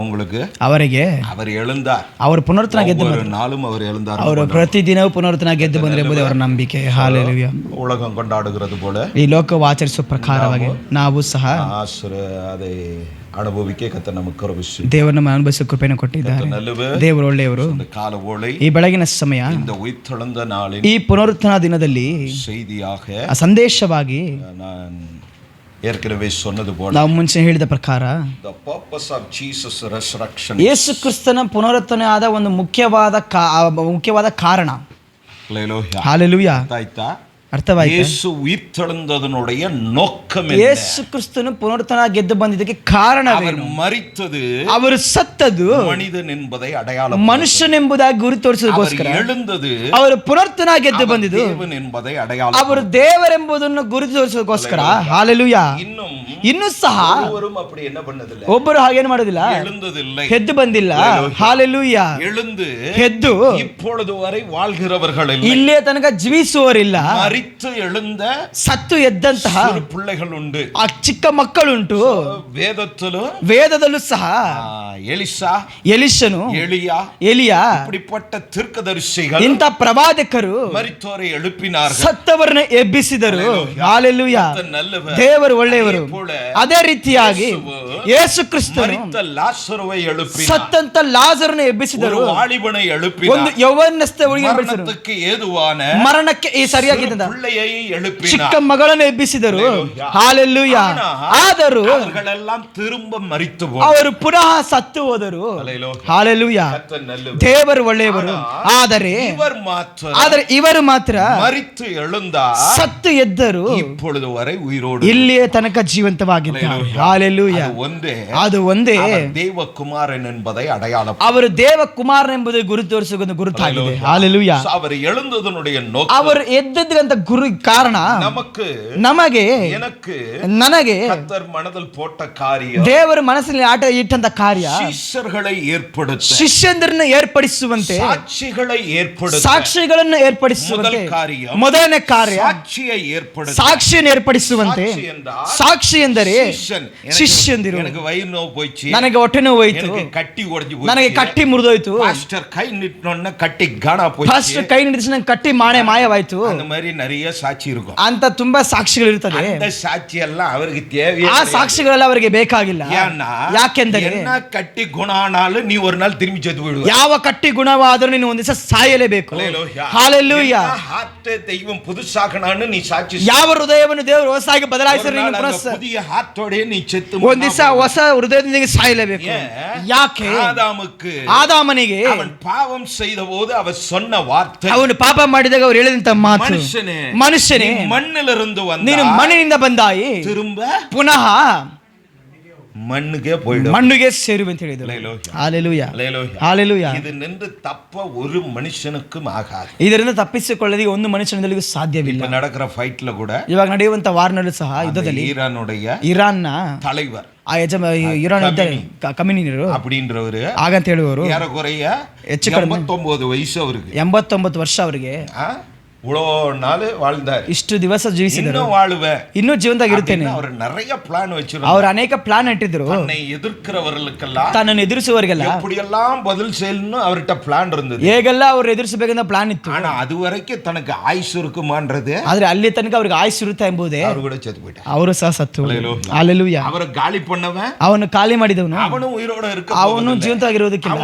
உங்களுக்கு ಅವರಿಗೆ அவர் எழுந்தார். ಅವರು ಪುನರುತ್ಥಾನ ಗೆದ್ದು ஒரு நாளும் அவர் எழுந்தார். ಅವರು ಪ್ರತಿದಿನವೂ ಪುನರುತ್ಥಾನ ಗೆದ್ದು ಬಂದರು ಎಂಬುದು ಅವರ ನಂಬಿಕೆ. ಹಾಲೆಲೂಯಾ. உலகம் கொண்டாடுகிறது போல ಈ ಲೋಕವು ಆಚರಿಸುವ ಪ್ರಕಾರವಾಗಿ ನಾವು ಸಹ அதை ಅನುಭವಿಕೆ ಕರ್ತನು ನಮಗೆ ಕರುಣಿಸಿ ದೇವರು ನಮ್ಮ ಅನುಭವಿಸುವ ಕೃಪೆಯನ್ನು ಕೊಟ್ಟಿದ್ದಾರೆ. ದೇವರು ಒಳ್ಳೆಯವರು. ಈ ಬೆಳಗಿನ ಸಮಯ இந்த உயிர்த்தெழுந்த நாளில் ಈ ಪುನರುತ್ಥಾನ ದಿನದಲ್ಲಿ செய்தியாக ಸಂದೇಶವಾಗಿ நான் ஏற்கனவே சொன்னது போல ನಾವು ಮುಂಚೆ ಹೇಳಿದ ಪ್ರಕಾರ the purpose of Jesus resurrection ಯೇಸು ಕ್ರಿಸ್ತನ ಪುನರುತ್ಥಾನ ಆದ ಒಂದು ಮುಖ್ಯವಾದ ಕಾರಣ. ಹಾಲೆಲೂಯಾ. ಅರ್ಥವಾಯಿತು. ಯೇಸು ಉಯಿರ್ತೆழுந்ததனுடைய நோக்கம் என்ன? ಯೇಸು ಕ್ರಿಸ್ತನು ಪುನರುತ್ಥಾನ ಗೆದ್ದು ಬಂದಿದ್ದಕ್ಕೆ ಕಾರಣವೇನು? அவர் மரித்தது, ಅವರು ಸತ್ತದು மனிதன் என்பதை ಅಡಯಾಳ, ಮನುಷ್ಯನೆಂಬುದಾಗಿ ಗುರಿ ತೋರಿಸೋದಕ್ಕೋಸ್ಕರ. எழுந்தது, ಅವರು ಪುನರುತ್ಥಾನ ಗೆದ್ದು ಬಂದಿದ್ದು ದೇವನ್ ಎಂಬುதை ಅಡಯಾಳ, ಅವರು ದೇವರೆಂಬುದನ್ನು ಗುರಿ ತೋರಿಸೋದಕ್ಕೋಸ್ಕರ. ಹಾಲೆಲೂಯಾ. ಇನ್ನೂ ಸಹ ಒಬ್ಬರು ಹಾಗೇನು ಮಾಡೋದಿಲ್ಲ, ಎದ್ದು ಬಂದಿಲ್ಲ. ಹಾಲೆಲೂಯಾ. ಎದ್ದು இப்பொழுது வரை வாழ்கிறவர்கள் ಇಲ್ಲೇ ತನಕ ಜೀವಿಸುವವರಿಲ್ಲ. ಮರಿತು எழுந்த ಸತ್ತು ಎದ್ದಂತಹ பிள்ளைகள் ಉಂಟು, ಚಿಕ್ಕ ಮಕ್ಕಳುಂಟು. ವೇದದಲ್ಲೂ ಸಹ ಎಲಿಷನು, ಎಲಿಯಾ இப்படிப்பட்ட தீர்க்கதரிசிகள், ಇಂಥ ಪ್ರವಾದಕರು ಮರಿತೋரை எழுப்பினார்கள், ಸತ್ತವರನ್ನು ಎಬ್ಬಿಸಿದರು. ಹಾಲೆಲೂಯಾ. ದೇವರು ಒಳ್ಳೆಯವರು. ಅದೇ ರೀತಿಯಾಗಿ ಯೇಸು ಕ್ರಿಸ್ತನು ಸತ್ತಂತ ಲಾಜರನ್ನು ಎಬ್ಬಿಸಿದರು. ಒಂದು ಯೌವನಸ್ಥ ಮರಣಕ್ಕೆ ಸರಿಯಾಗಿದ್ದ ಚಿಕ್ಕ ಮಗಳನ್ನು ಎಬ್ಬಿಸಿದರು. ಹಾಲೆಲೂಯಾ. ಆದರೂ ಅವರು ಪುನಃ ಸತ್ತು ಹೋದರು. ಹಾಲೆಲೂಯಾ. ದೇವರು ಒಳ್ಳೆಯವರು. ಆದರೆ ಇವರು ಮಾತ್ರ ಸತ್ತು ಎದ್ದರು, ಇಲ್ಲಿಯೇ ತನಕ ಜೀವಂತವಾಗಿದ್ದಾರೆ. ಹಾಲೆಲೂಯಾ. ಅದು ಒಂದೇ ದೇವಕುಮಾರನ್ ಎಂಬುದೈ ಅಡಯಾಳ, ಅವರು ದೇವಕುಮಾರನ್ ಎಂಬುದು ಗುರು ತೋರಿಸುವ ಗುರುತಾಗಿದೆ. ಹಾಲೆಲೂಯಾ. ಅವರು எழுந்ததனுடைய நோக்கம், ಅವರು ಎದ್ದದಂತ ಗುರು ಕಾರಣ ನಮಗೆ, ನನಗೆ கர்த்தர் மனதில் போட்ட காரியம், ದೇವರು ಮನಸ್ಸಿನಲ್ಲಿ ಆಟ ಇಟ್ಟಂತ ಕಾರ್ಯ, ಶಿಷ್ಯರ್களை ಏರ್ಪಡುತ್ತ, ಶಿಷ್ಯಂದರನ್ನು ಏರ್ಪಡಿಸುವಂತೆ, ಸಾಕ್ಷಿಗಳನ್ನು ಏರ್ಪಡಿಸುವಂತೆ, ಮೊದಲನೇ ಕಾರ್ಯ ಸಾಕ್ಷಿಯನ್ನು ಏರ್ಪಡಿಸುವಂತೆ. ಸಾಕ್ಷಿ ಎಂದರೆ ಶಿಷ್ಯಂದಿರು. ನನಗೆ ಹೊಟ್ಟೆ ನೋವು ಹೋಯಿತು, ನನಗೆ ಕಟ್ಟಿ ಮುರಿದೋಯ್ತು, ಪಾಸ್ಟರ್ ಕೈ ನಿಟ್ಟೊನ್ನ ಕಟ್ಟಿ ಗಾಣ ಹೋಯ್ತು, ಪಾಸ್ಟರ್ ಕೈ ನಿಟ್ಟಿಸಿ ನನಗೆ ಕಟ್ಟಿ ಮಾಣೆ ಮಾಯವಾಯ್ತು. நிறைய ಸಾಕ್ಷಿ இருக்கும் ಅಂತ ತುಂಬಾ ಸಾಕ್ಷಿಗಳು ಇರುತ್ತದೆ. அந்த ಸಾಕ್ಷಿ ಎಲ್ಲ ಅವರಿಗೆ தேவை, ಆ ಸಾಕ್ಷಿಗಳೆಲ್ಲ ಅವರಿಗೆ ಬೇಕಾಗಿಲ್ಲ. ಯಾಕೆಂದರೆ ಕಟ್ಟಿ ಗುಣ ಆನಾಲು ನೀವು ஒரு நாள் திரும்பಿ செத்து ಬಿಡುವ, ಯಾವ ಕಟ್ಟಿ ಗುಣವಾದರೂ ನೀನು ಒಂದು ದಿವಸ ಸಾಯಲೇಬೇಕು. ಹಾಲೆಲೂಯಾ. ಹಾರ್ಟ್ ದೈವಂ ಪುದುಸಾಕಣಾನು ನೀ ಸಾಕ್ಷಿ, ಯಾವ ಹೃದಯವನ್ನು ದೇವರು ಹೊಸದಾಗಿ ಬದಲಾಯಿಸಿದ್ರೆ ನೀನು ಪುದಿಯ ಹಾರ್ಟೋಡೆ ನೀ ಚೆತ್ತು ಒಂದು ದಿವಸ ಹೊಸ ಹೃದಯದೊಂದಿಗೆ ಸಾಯಲೇಬೇಕು. ಯಾಕೆ? ಆದಾಮನಿಗೆ ಅವನು ಪಾಪಂ செய்தபோது அவர் சொன்ன வார்த்தை, ಅವನು ಪಾಪ ಮಾಡಿದಾಗ ಅವರು ಹೇಳಿದಂತ ಮಾತು, ಮನುಷ್ಯನೇ ಮಣ್ಣಿಲಿருந்து வந்தாய், ನೀನು ಮಣ್ಣಿನಿಂದ ಬಂದಾಯಿ, ತಿರುಂಬ ಪುನಃ ಮಣ್ಣಿಗೆ போய்டு, ಮಣ್ಣಿಗೆ ಸೇರು ಅಂತ ಹೇಳಿದರು. ಹಾಲೆಲೂಯಾ. ಹಾಲೆಲೂಯಾ. ಇದು ನಿಂದು ತಪ್ಪ ஒரு ಮನುಷ್ಯனுக்கும் ಆಗಾது. ಇದರಿಂದ ತಪ್ಪಿಸಿಕೊಳ್ಳೋದಕ್ಕೆ ಒಂದು ಮನುಷ್ಯನಿಗೂ ಸಾಧ್ಯವಿಲ್ಲ. இப்ப நடக்கிற ஃபைட்ல கூட, ಇವಾಗ ನಡೆಯುವಂತ ವಾರ್ನಲ್ಲೂ ಸಹ ಯುದ್ಧದಲ್ಲಿ ಇರಾನ್ನ தலைவர் ಇರಾನ್ ಕಮ್ಯುನಿರು அப்படின்றவரு ಹಾಗಂತ ಹೇಳುವವರು ஏறக்குறைய ಹೆಚ್ಚು ಕಡಿಮೆ 89 ವಯಸ್ಸು ಅವರಿಗೆ, 89 ವರ್ಷ ಅವರಿಗೆ. இவ்வளோ நாள் வாழ்ந்தார், ಇಷ್ಟು ದಿವಸ ಜೀವಿಸಿದರು, ಇನ್ನೂ ವಾಳುವೆ, ಇನ್ನೂ ಜೀವಂತವಾಗಿರುತ್ತೇನೆ. ಅವರು நிறைய ಪ್ಲಾನ್ வச்சிருந்தார், ಅವರು ಅನೇಕ ಪ್ಲಾನ್ ಇಟ್ಟಿದ್ರು. தன்னை எதிர்க்கிறவர்களுக்கெಲ್ಲ, ತನ್ನನ್ನು ಎದುರಿಸುವವರಿಗೆಲ್ಲ எப்படியெல்லாம் பதில் செய்யணும் அவர்கிட்ட பிளான் இருந்தது. ಹೇಗೆಲ್ಲ ಅವರು ಎದುರಿಸಬೇಕಂತ ಪ್ಲಾನ್ ಇತ್ತು. ஆனா அது வரைக்கும் ತನಗೆ ಆಯುಷ್ இருக்குமான்றது, ಆದ್ರೆ ಅಲ್ಲಿ ತನಕ ಅವ್ರಿಗೆ ಆಯುಷ್ ಇರುತ್ತೆ ಎಂಬುದೇ, ಅವರು ಕೂಡ ಸತ್ತು ಬಿಟ್ಟ, ಅವರು ಸಹ ಸತ್ತು. ಹಾಲೆಲೂಯಾ. ಅವರು ಗಾಳಿ ಪಣ್ಣವ, ಅವನು ಖಾಲಿ ಮಾಡಿದವನು, ಅವನು ಉಯಿರೋಡ ಇರುಕ, ಅವನು ಜೀವಂತವಾಗಿರೋದಕ್ಕಿಲ್ಲ,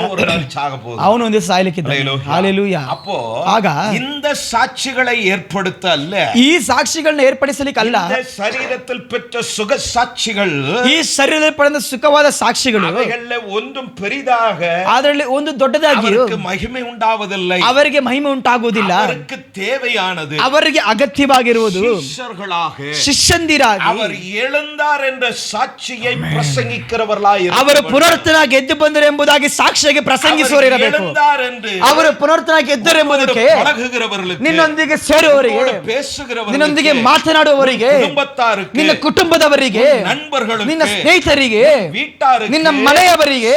ಅವನು ಒಂದು ಸಾಯಲಿಕ್ಕಿದ್ದ. ಹಾಲೆಲೂಯಾ. அப்போ ಆಗ இந்த சாட்சிகளை ஏற்படுத்த அல்ல, ಈ ಸಾಕ್ಷಿಗಳನ್ನ ಏರ್ಪಡಿಸಲಿಕ್ಕೆ ಅಲ್ಲ, ಶರೀರದಲ್ಲಿ பெற்ற ಸುಖ ಸಾಕ್ಷಿಗಳು, ಈ ಶರೀರದಲ್ಲಿ ಪಡೆದ ಸುಖವಾದ ಸಾಕ್ಷಿಗಳು, ಅವುಗಳಲ್ಲಿ ಒಂದು பெரிதாக, ಅದರಲ್ಲಿ ಒಂದು ದೊಡ್ಡದಾಗಿ ಮಹಿಮೆ ಉಂಟಾಗುವುದಿಲ್ಲ, ಅವರಿಗೆ ಮಹಿಮೆ ಉಂಟಾಗುವುದಿಲ್ಲ. ಅವರಿಗೆ தேவையானது, ಅವರಿಗೆ ಅಗತ್ಯವಾಗಿರುವುದು ಶಿಷ್ಯಂದಿರಾಗಿ ಅವರು எழுந்தார் என்ற சாட்சியை பிரசங்கிக்கிறவர்களாய், ಅವರು ಪುನರುತ್ಥಾನಕ್ಕೆ ಎದ್ದು ಬಂದರು ಎಂಬುದಾಗಿ ಸಾಕ್ಷಿಯಾಗಿ ಪ್ರಸಂಗಿಸುವವರಿರಬೇಕು. ಅವರು ಪುನರುತ್ಥಾನಕ್ಕೆ ಎದ್ದರು ಎಂಬುದಕ್ಕೆ ನಿನ್ನೊಂದಿಗೆ ಸೇರುವವರಿಗೆ, ನಿನ್ನೊಂದಿಗೆ ಮಾತನಾಡುವವರಿಗೆ, ನಿನ್ನ ಕುಟುಂಬದವರಿಗೆ, ನಿನ್ನ ಸ್ನೇಹಿತರಿಗೆ, ನಿನ್ನ ಮನೆಯವರಿಗೆ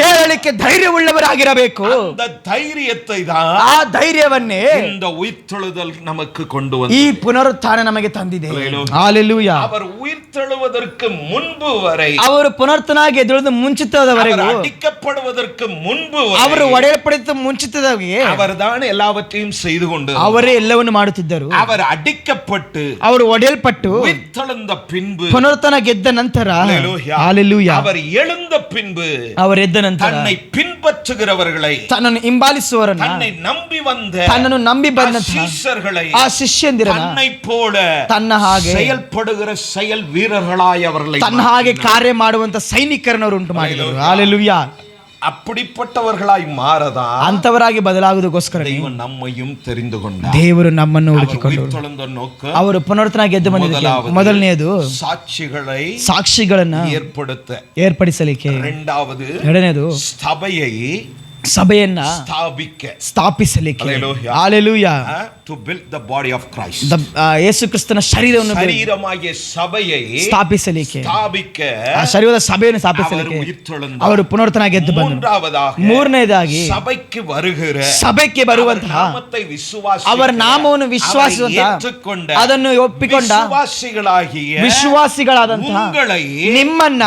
ಹೇಳಲಿಕ್ಕೆ ಧೈರ್ಯವುಳ್ಳವರಾಗಿರಬೇಕು. ಆ ಧೈರ್ಯವನ್ನೇ ನಮಗೆ ಈ ಪುನರುತ್ಥಾನ ನಮಗೆ ತಂದಿದೆ. ಹಾಲೆಲೂಯಾ. உயிர்த்தெழுவதற்கு முன்பு வரை, ಅವರು ಪುನರ್ತನಾಗಿ ಎದ್ದೇಳುವುದು ಮುಂಚಿತದವರೆಗೂ, அவர் அடிக்கப்படுவதற்கு முன்பு ಅವರು வரை ಒಡೆಯಲ್ಪಡಿದ ಮುಂಚಿತದವರೆಗೆ அவர்தான் எல்லாவற்றையும் செய்து கொண்டு, ಅವರೇ ಎಲ್ಲವನ್ನು ಮಾಡುತ್ತಿದ್ದರು. அவர் அடிக்கப்பட்டு ಅವರು ಒಡೆಯಲ್ಪಟ್ಟು உயிர்த்தெழுந்த பின்பு, ಪುನರ್ತನ ಗೆದ್ದ ನಂತರ, ஹல்லேலூயா, ಹಲ್ಲೆಲೂಯಾ, அவர் எழுந்த பின்பு ಅವರು ಎದ್ದ ನಂತರ தன்னை பின்பற்றுகிறவர்களை, ತನ್ನನ್ನು ಹಿಂಬಾಲಿಸುವವರನ್ನ, தன்னை நம்பி வந்த ತನ್ನನ್ನು ನಂಬಿ ಬಂದಂತಹ சீஷர்களை ಆ ಶಿಷ್ಯಂದಿರನ್ನ தன்னை போல ತನ್ನ ಹಾಗೆ செயல்படுகிற செயல் வீரர்களாய் அவர்களை ತನ್ನ ಹಾಗೆ ಕಾರ್ಯ ಮಾಡುವಂತ ಸೈನಿಕರನ್ನು ಉಂಟು ಮಾಡಿದರು. ಹಲ್ಲೆಲೂಯಾ. அப்படிப்பட்டவர்களாய் மாறதா ಅಂತವರಾಗಿ ಬದಲಾಗುವುದಕ್ಕೋಸ್ಕರ தெய்வம் நம்மையும் தெரிந்து கொண்டார். ದೇವರು ನಮ್ಮನ್ನು ಹುಡುಕಿಕೊಂಡರು. உயிர்த்தெழுந்த நோக்கம் ಅವರು ಪುನರ್ತನಾಗಿ ಎದ್ದು ಬಂದಿದ್ದಕ್ಕೆ ಮೊದಲನೆಯದು சாட்சிகளை ಸಾಕ್ಷಿಗಳನ್ನ ಏರ್ಪಡಿಸಲಿಕ್ಕೆ, ಎರಡನೇದು சபையை ಸಭೆಯನ್ನ ಸ್ಥಾಪಿಸಲಿಕ್ಕೆ, hallelujah, to build the body of Christ, ಯೇಸು ಕ್ರಿಸ್ತನ ಶರೀರವನ್ನು ಶರೀರಮಾಗಿಯ ಸಭೆயை ಸ್ಥಾಪಿಸಲಿಕ್ಕೆ, ಸ್ಥಾಪಿக்க, ಶರೀರದ ಸಭೆಯನ್ನು ಸ್ಥಾಪಿಸಲಿಕ್ಕೆ ಅವರು ಪುನರ್ತನಾಗಿ ಎದ್ದು ಬಂದರು. ಮೂರನೇದಾಗಿ ಸಭೆಗೆ ಬರುವಂತಹ ಅವರ ನಾಮವನ್ನು ವಿಶ್ವಾಸಿಸುವಂತಹ, ಅದನ್ನು ಒಪ್ಪಿಕೊಂಡ ವಿಶ್ವಾಸಿಗಳಾದಂತಹ ನಿಮ್ಮನ್ನ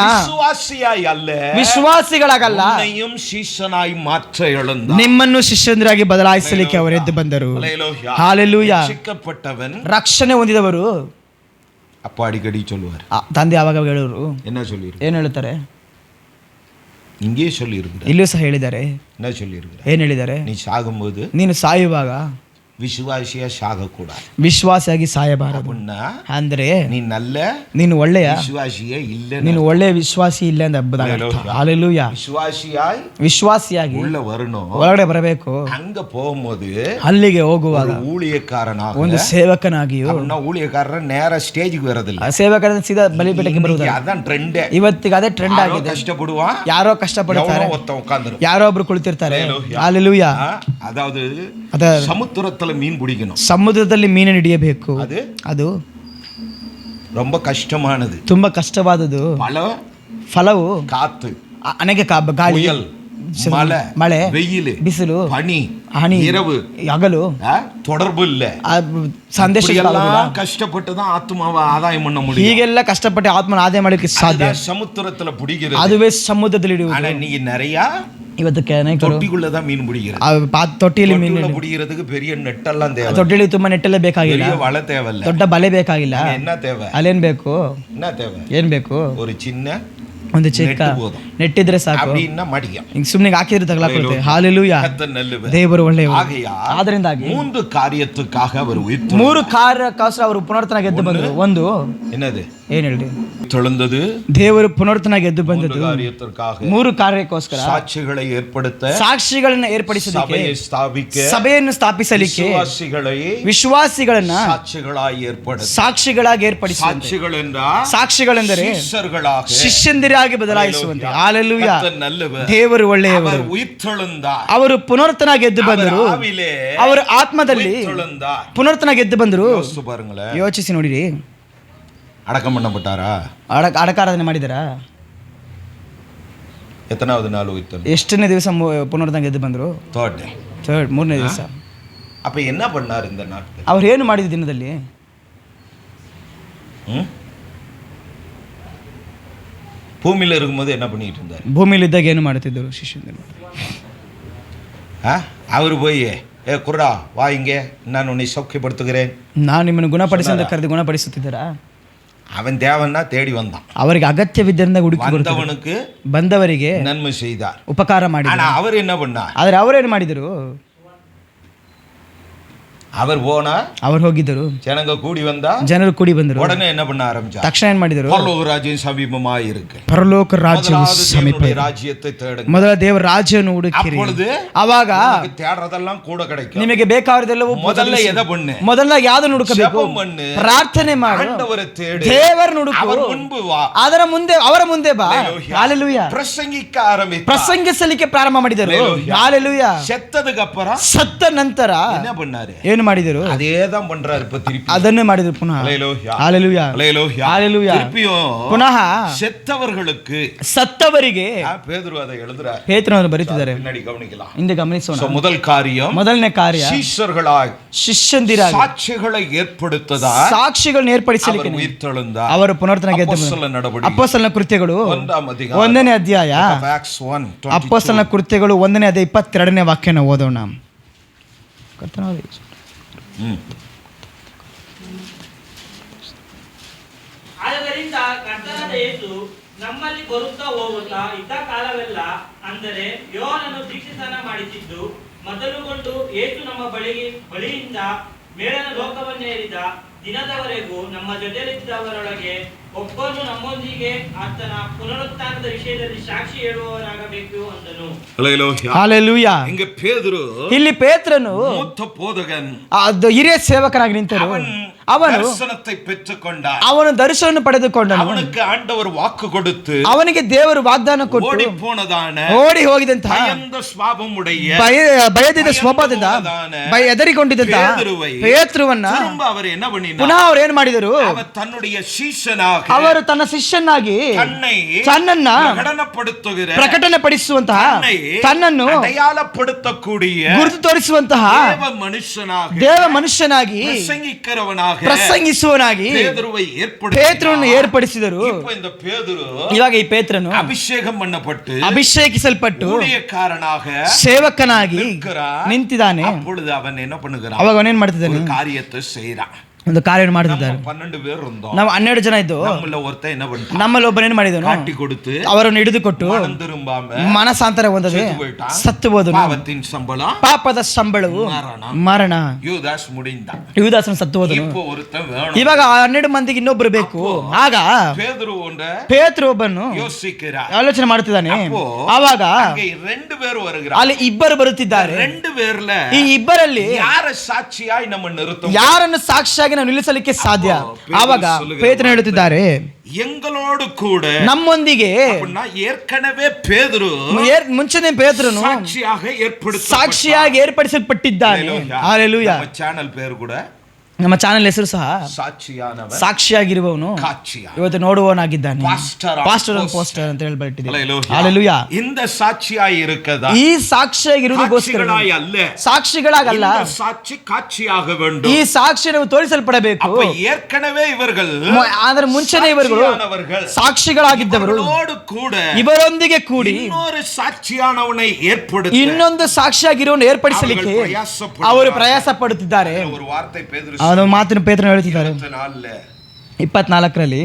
ವಿಶ್ವಾಸಿಗಳಾಗಲ್ಲ, ನಿಮ್ಮನ್ನು ಶಿಷ್ಯಂದರಾಗಿ ಬದಲಾಯಿಸಲಿಕ್ಕೆ ಅವರು ಎದ್ದು ಬಂದರು. ಹಲ್ಲೆಲೂಯಾ. ರಕ್ಷಣೆ ಹೊಂದಿದವರು ಅಪ್ಪ ಅಡಿಗಡಿ ಚೊಲ್ಲುವಾರ್, ತಂದೆ ಯಾವಾಗ ಹೇಳೋರು ಏನು ಹೇಳ್ತಾರೆ? இங்கே சொல்லி இருக்கிறார், ಇಲ್ಲೂ ಸಹ ಹೇಳಿದ್ದಾರೆ. என்ன சொல்லி இருக்கிறார்? ಏನ್ ಹೇಳಿದ್ದಾರೆ? நீ சாகும்போது ನೀನು ಸಾಯುವಾಗ ವಿಶ್ವಾಸಿಯ ಸಾಗಕೂಡದು, ವಿಶ್ವಾಸಿಯಾಗಿ ಸಾಯಬಾರದು. ಅಂದ್ರೆ ನೀನು ಒಳ್ಳೆಯ ವಿಶ್ವಾಸಿಯೇ ಇಲ್ಲ, ನೀನು ಒಳ್ಳೆಯ ವಿಶ್ವಾಸಿ ಇಲ್ಲ ಅಂತ ಹಲ್ಲೆಲೂಯಾ. ವಿಶ್ವಾಸಿಯಾಗಿ ಒಳಗಡೆ ಬರಬೇಕು. ಹಂಗ ಹೋಗುம்போது ಅಲ್ಲಿಗೆ ಹೋಗುವಾಗ ஊழியக்காரனாக, ಒಂದು ಸೇವಕನಾಗಿಯೂ, ஊழியக்காரರ ನೇರ ಸ್ಟೇಜ್ಗೆ ಬರೋದಿಲ್ಲ, ಸೇವಕನ ಸೀದಾ ಬಲಿಪೀಠಕ್ಕೆ ಬರುವುದಿಲ್ಲ. ಅதான் ಟ್ರೆಂಡ್, ಇವತ್ತಿಗೆ ಅದೇ ಟ್ರೆಂಡ್ ಆಗಿದೆ. ಕಷ್ಟಪಡುವ ಯಾರೋ ಕಷ್ಟಪಡುತ್ತಾರೆ, ಯಾರೋ ಒಬ್ರು ಕುಳಿತಿರ್ತಾರೆ. ಹಲ್ಲೆಲೂಯಾ. ಅದಾவது ಸಮುದ್ರದಲ್ಲಿ ಮೀನು பிடிக்கணும், ಸಮುದ್ರದಲ್ಲಿ ಮೀನನ್ನು ಹಿಡಿಯಬೇಕು. ಅದು ரொம்ப கஷ்டமானது, ತುಂಬಾ ಕಷ್ಟವಾದದ್ದು. ಫಲವು ಕಾತು, ಅನೇಕ ಗಾಳಿ, ಮಳೆ, வெயில், ಬಿಸಿಲು, பனி, ಹನಿ, இரவு, ಹಗಲು, தொடர்பு இல்ல, ಸಂದೇಶ ಕಷ್ಟಪಟ್ಟು தான் ಆತ್ಮವ ಆದಾಯ பண்ண முடியும். ಹೀಗೆಲ್ಲ ಕಷ್ಟಪಟ್ಟು ಆತ್ಮನ ಆದಾಯ ಮಾಡಲಿಕ್ಕೆ ಸಾಧ್ಯ. ಸಮುದ್ರದಲ್ಲಿ பிடிக்கிறது, ಅದುವೇ ಸಮುದ್ರದಲ್ಲಿ ಹಿಡಿಯುವುದು. ஆனா நீங்க நிறைய ಇವತ್ತು ತೊಟ್ಟಿಗುள்ள தான் மீன் பிடிக்கிறது, ತೊಟ್ಟಿಯಲ್ಲಿ ಮೀನು பிடிக்கிறதுக்கு பெரிய ನೆಟ್ಟೆಲ್ಲ தேவை, ತೊಟ್ಟಿಲಿ ತುಂಬಾ ನೆಟ್ಟೆಲ್ಲ ಬೇಕಾಗಿಲ್ಲ, ವಲೆ தேவையில்ல, ದೊಡ್ಡ ಬಲೆ ಬೇಕಾಗಿಲ್ಲ. என்ன தேவை? ಅಲ್ಲೇನ್ ಬೇಕು? என்ன தேவை? ಏನ್ ಬೇಕು? ஒரு சின்ன ಒಂದು ಚಿಕ್ಕ ನೆಟ್ಟಿದ್ರೆ ಸಾಕು, ಸುಮ್ಮನೆ ಹಾಕಿದ್ರೆ ತಗಲಾಕೊಳ್ಳುತ್ತೆ. ಹಲ್ಲೆಲೂಯಾ. ದೇವರು ಒಳ್ಳೆಯವರು. ಆದ್ದರಿಂದಾಗಿ ಮೂರು ಕಾರ್ಯಕ್ಕೋಸ್ಕರ ಅವರು ಪುನರ್ತನಾಗಿ ಎದ್ದು ಬಂದರು. ಒಂದು ಏನ್ ಹೇಳಿ, ದೇವರು ಪುನರ್ತನಾಗಿ ಎದ್ದು ಬಂದದ್ದು ಮೂರು ಕಾರ್ಯಕ್ಕೋಸ್ಕರ: ಸಾಕ್ಷಿಗಳನ್ನ ಏರ್ಪಡಿಸಲಿಕ್ಕೆ, ಸಭೆಯನ್ನು ಸ್ಥಾಪಿಸಲಿಕ್ಕೆ, ವಿಶ್ವಾಸಿಗಳನ್ನ ಸಾಕ್ಷಿಗಳಾಗಿ ಏರ್ಪಡಿಸಲಿಕ್ಕೆ. ಸಾಕ್ಷಿಗಳೆಂದರೆ ಶಿಷ್ಯಂದಿರಾಗಿ ಬದಲಾಯಿಸುವಂತೆ. ಹಲ್ಲೆಲೂಯಾ. ದೇವರು ಒಳ್ಳೆಯವರು. ಅವರು ಪುನರ್ತನಾಗಿ ಎದ್ದು ಬಂದರು. ಅವರು ಆತ್ಮದಲ್ಲಿ ಪುನರ್ತನಾಗಿ ಎದ್ದು ಬಂದರು. ಯೋಚಿಸಿ ನೋಡಿರಿ. அடக்கம் பண்ணப்பட்டாரா? ಅಡಕಾರಾಧನೆ ಮಾಡಿದಾರಾ? ಎತ್ತನಾவது ನಾಳು ಇತ್ತು? ಎಷ್ಟನೇ ದಿವಸ ಪುನರ್ತನಾಗಿ ಎದ್ದು ಬಂದರು? ಥರ್ಡ್, ಮೂರನೇ ದಿವಸ. அப்ப என்ன பண்ணார் இந்த நாட்கள்? ಅವ್ರು ಏನು ಮಾಡಿದ ದಿನದಲ್ಲಿ? ಭೂಮಿಯಲ್ಲಿ இருக்கும்போது என்ன பண்ணிட்டு இருந்தார்? ಭೂಮಿಯಲ್ಲಿ ಇದ್ದಾಗ ಏನು ಮಾಡುತ್ತಿದ್ದರು ಶಿಷ್ಯರು? ಅವರು போய் ಕುರುಡಾ வா இங்கே ನಾನು உன்னை சௌக்கியப்படுத்துகிறேன், ನಾನು ನಿಮ್ಮನ್ನು ಗುಣಪಡಿಸಂತ ಕರೆದು ಗುಣಪಡಿಸುತ್ತಿದ್ದಾರಾ? அவன் தேவன்னா தேடி வந்தான். ಅವರಿಗೆ ಅಗತ್ಯವಿದ್ದರಿಂದ ಹುಡುಕಿ ಬಂದವರಿಗೆ ನನ್ಮೆ செய்தார், ಉಪಕಾರ ಮಾಡಿದರು. அவர் என்ன பண்ணார்? ಆದರೆ ಅವರೇನು ಮಾಡಿದರು? அவர் போனா, ಅವರು ಹೋಗಿದ್ದರು, ಜನರು ಕೂಡಿ ಬಂದರು. உடனே என்ன பண்ண ஆரம்பிச்சார்? ತಕ್ಷಣ ಏನು ಮಾಡಿದರು? ಪರಲೋಕ ರಾಜ್ಯ ಸಮೀಪமாய் இருக்கு, ಪರಲೋಕ ರಾಜ್ಯವು ಸಮೀಪ ಇದೆ, ರಾಜ್ಯத்தை தேடுங்க, ಮೊದಲ ದೇವರ ರಾಜ್ಯವನ್ನು ಹುಡುಕಿರಿ. ಆವಾಗ தேடுறதெல்லாம் கூட கிடைக்கும். ನಿಮಗೆ ಬೇಕಾದದೆಲ್ಲವೂ ಮೊದಲ ಎದ ಬಣ್ಣೆ, ಮೊದಲ ಯಾವುದು ಹುಡುಕಬೇಕು? ಪ್ರಾರ್ಥನೆ ಮಾಡು, ದೇವರನ್ನು ಹುಡುಕು, ಅದರ ಮುಂದೆ ಅವರ ಮುಂದೆ ಬಾ. ಹಲ್ಲೆಲೂಯಾ. ಪ್ರಸಂಗಿಸಲಿಕ್ಕೆ ಪ್ರಾರಂಭ ಮಾಡಿದರು. ಹಲ್ಲೆಲೂಯಾ. ಸತ್ತದಕ್ಕಪ್ಪರ, ಸತ್ತ ನಂತರ என்ன பண்ணாரு? ಏನು ಮಾಡಿದರು, அதே தான் பண்றாரு இப்ப திருப்பி. ಅದನ್ನೇ ಮಾಡಿದ್ರು ಪುನಃ. ஹல்லேலூயா, ஹalleluya, ஹல்லேலூயா, ஹalleluya. திருப்பியும் ಪುನಃ செத்தவர்களுக்கு ಸತ್ತವರಿಗೆ பேதுரு அதை எழுதுறார். ಪೇತ್ರನವರು ಬರೀತಿದ್ದಾರೆ, பின்னாடி கவனிக்கலாம். ಹಿಂದೆ ಗಮನಿಸೋಣ. So, முதல் காரியம், ಮೊದಲನೇ ಕಾರ್ಯ ಶಿಷ್ಯர்களாய் ಶಿಷ್ಯಂದಿರಾಗಿ ಸಾಕ್ಷಿகளை ಏರ್ಪಡುತ್ತದಾ, ಸಾಕ್ಷಿಗಳನ್ನು ಏರ್ಪಡಿಸಲಿಕ್ಕೆ ಅವರು ಉಯಿರ್ತೆಳುಂದ, ಅವರು ಪುನರ್ತನ ಗೆದ್ದು ಅಪೊಸ್ತಲರ ನಡವಳಿಕೆ ಅಪೊಸ್ತಲನ ಕೃತ್ಯಗಳು 1ನೇ ಅಧ್ಯಾಯ, Acts 1:22. ಅಪೊಸ್ತಲನ ಕೃತ್ಯಗಳು 1ನೇ ಅಧ್ಯಾಯ 22ನೇ ವಾಕ್ಯನ ಓದೋಣ. ಆದ್ದರಿಂದ ಕರ್ತನಾದ ಯೇಸು ನಮ್ಮಲ್ಲಿ ಬರುತ್ತಾ ಹೋಗುತ್ತಾ ಇದ್ದ ಕಾಲವೆಲ್ಲ, ಅಂದರೆ ಯೋಹಾನನು ದೀಕ್ಷಾಸ್ನಾನ ಮಾಡಿಸಿದ್ದು ಮೊದಲುಗೊಂಡು ಯೇಸು ನಮ್ಮ ಬಳಿಯಿಂದ ಮೇಲನ ಲೋಕವನ್ನೇರಿದ ದಿನದವರೆಗೂ ನಮ್ಮ ಜೊತೆಯಲ್ಲಿದ್ದವರೊಳಗೆ ಒಬ್ಬನು ನಮ್ಮೊಂದಿಗೆ ಆತನ ಪುನರುತ್ಥಾನದ ವಿಷಯದಲ್ಲಿ ಸಾಕ್ಷಿ ಹೇಳುವವರಾಗಬೇಕು ಅಂದನು. ಹಲ್ಲೇಲೂಯಾ. இங்க பேதுரு, ಇಲ್ಲಿ ಪೇತ್ರನು மூத்த போதகன், ಅದು ಹಿರಿಯ ಸೇವಕನಾಗಿ ನಿಂತರು. ಅವನು ದರ್ಶನத்தை பெற்றுக்கொண்டார். ಅವನು ದರ್ಶನವನ್ನು ಪಡೆದುಕೊಂಡನು. ಅವನಿಗೆ ಆಂಡವರು ವಾಕ್ಕು ಕೊಡುತ್ತು, ಅವನಿಗೆ ದೇವರು ವಾಗ್ದಾನ ಕೊಟ್ಟು ಓಡಿ போனதான ಓಡಿ ಹೋಗಿದಂತಹ ಭಯದ ಸ್ವಭಾವముடைய ಭಯದಿಂದ ಸ್ವಭಾವದಿಂದ ಎದರಿಕೊಂಡಿದ್ದಂತ ಪೇತ್ರವನ್ನ திரும்ப அவர் என்ன பண்ணினார், ಪುನಃ ಅವರು ಏನ್ ಮಾಡಿದರು, அவர் தன்னுடைய சீஷனாக ಅವರು ತನ್ನ ಶಿಷ್ಯನಾಗಿ ತನ್ನನ್ನ ಪ್ರಕಟಣೆ ಪಡಿಸುವಂತಹ, ತನ್ನನ್ನು ಅಡೆಯಾಳಪಡಿಸக்கூடிய, ಗುರುತು ತೋರಿಸುವಂತಹ ದೇವ ಮನುಷ್ಯನಾಗಿ ಪ್ರಸಂಗಿಸುವನಾಗಿ ಪೇತ್ರನನ್ನು ಏರ್ಪಡಿಸಿದರು. ಇವಾಗ ಈ ಪೇತ್ರನು ಅಭಿಷೇಕಿಸಲ್ಪಟ್ಟು ಸೇವಕನಾಗಿ ನಿಂತಿದ್ದಾನೆ. ಅವಾಗ ಅವನೇನ್ ಮಾಡ್ತಿದ್ದಾನೆ, ಒಂದು ಕಾರ್ಯ ಮಾಡ್ತಿದ್ದಾರೆ. 12 பேர் இருந்தோம், ನಾವು 12 ಜನ ಇದ್ದು, ನಮ್ಮಲ್ಲಿ ಒಬ್ಬನೇನ್ ಮಾಡಿದನು, ಅವರನ್ನು ಹಿಡಿದುಕೊಟ್ಟು ಮನಸಾಂತರ ಹೊಂದದೆ ಸತ್ತು ಹೋದನು. ಪಾಪದ ಸಂಬಳವು ಮರಣ. ಯುದಾಸನ ಸತ್ತು ಹೋದನು. ಇವಾಗ 12 ಮಂದಿಗೆ ಇನ್ನೊಬ್ರು ಬೇಕು. ಆಗ ಪೇತ್ರ ಒಬ್ಬನು ಆಲೋಚನೆ ಮಾಡ್ತಿದ್ದಾನೆ. ಆವಾಗ ಅಲ್ಲಿ ಇಬ್ಬರು ಬರುತ್ತಿದ್ದಾರೆ. ಈ ಇಬ್ಬರಲ್ಲಿ ಯಾರನ್ನು ಸಾಕ್ಷಿಯಾಗಿ ನಾವು ನಿಲ್ಲಿಸಲಿಕ್ಕೆ ಸಾಧ್ಯ? ಆವಾಗ ಪೇತ್ರನು ಹೇಳುತ್ತಿದ್ದಾರೆ, ಎಂಗಳೋಡು ಕೂಡ ನಮ್ಮೊಂದಿಗೆ ಏರ್ಕಣವೇ ಪೇದ್ರು ಮುಂಚೆನೆ ಪೇತ್ರನು ಸಾಕ್ಷಿಯಾಗಿ ಏರ್ಪಡಿಸಲ್ಪಟ್ಟಿದ್ದಾನೆ. ಹಲ್ಲೇಲೂಯಾ. ಚಾನಲ್ ಪೇರು ಕೂಡ, ನಮ್ಮ ಚಾನೆಲ್ ಹೆಸರು ಸಹ ಸಾಕ್ಷಿಯಾಗಿರುವವನು ಇವತ್ತು ನೋಡುವವನಾಗಿದ್ದಾನೆ. ಪಾಸ್ಟರ್ ಪೋಸ್ಟರ್ ಅಂತ ಹೇಳ್ಬಿಟ್ಟಿದೆ. ಹಲ್ಲೇಲೂಯಾ. இந்த சாட்சியாய் இருக்கதா, ಈ ಸಾಕ್ಷಿಯಾಗಿರುವುದಕ್ಕೋಸ್ಕರ ಸಾಕ್ಷಿಗಳಾಗಲ್ಲ, ಸಾಕ್ಷಿ ಕಾಚಿಯಾಗ வேண்டும். ಈ ಸಾಕ್ಷಿ ನಾವು ತೋರಿಸಲ್ಪಡಬೇಕು. ಏರ್ಕಣವೇ ಇವர்கள், ಅದರ ಮುಂಚೆನೇ ಇವರುಗಳು ಸಾಕ್ಷಿಗಳಾಗಿದ್ದವರು. ಇವರೊಂದಿಗೆ ಕೂಡಿ ಇನ್ನೊಂದು ಸಾಕ್ಷಿಯಾಗಿರುವನು ಏರ್ಪಡಿಸಲಿಕ್ಕೆ ಅವರು ಪ್ರಯಾಸ ಪಡುತ್ತಿದ್ದಾರೆ. ಅವನು ಮಾತಿನ ಪೇತ್ರನು ಹೇಳ್ತಿದ್ದಾರೆ 24ರಲ್ಲಿ,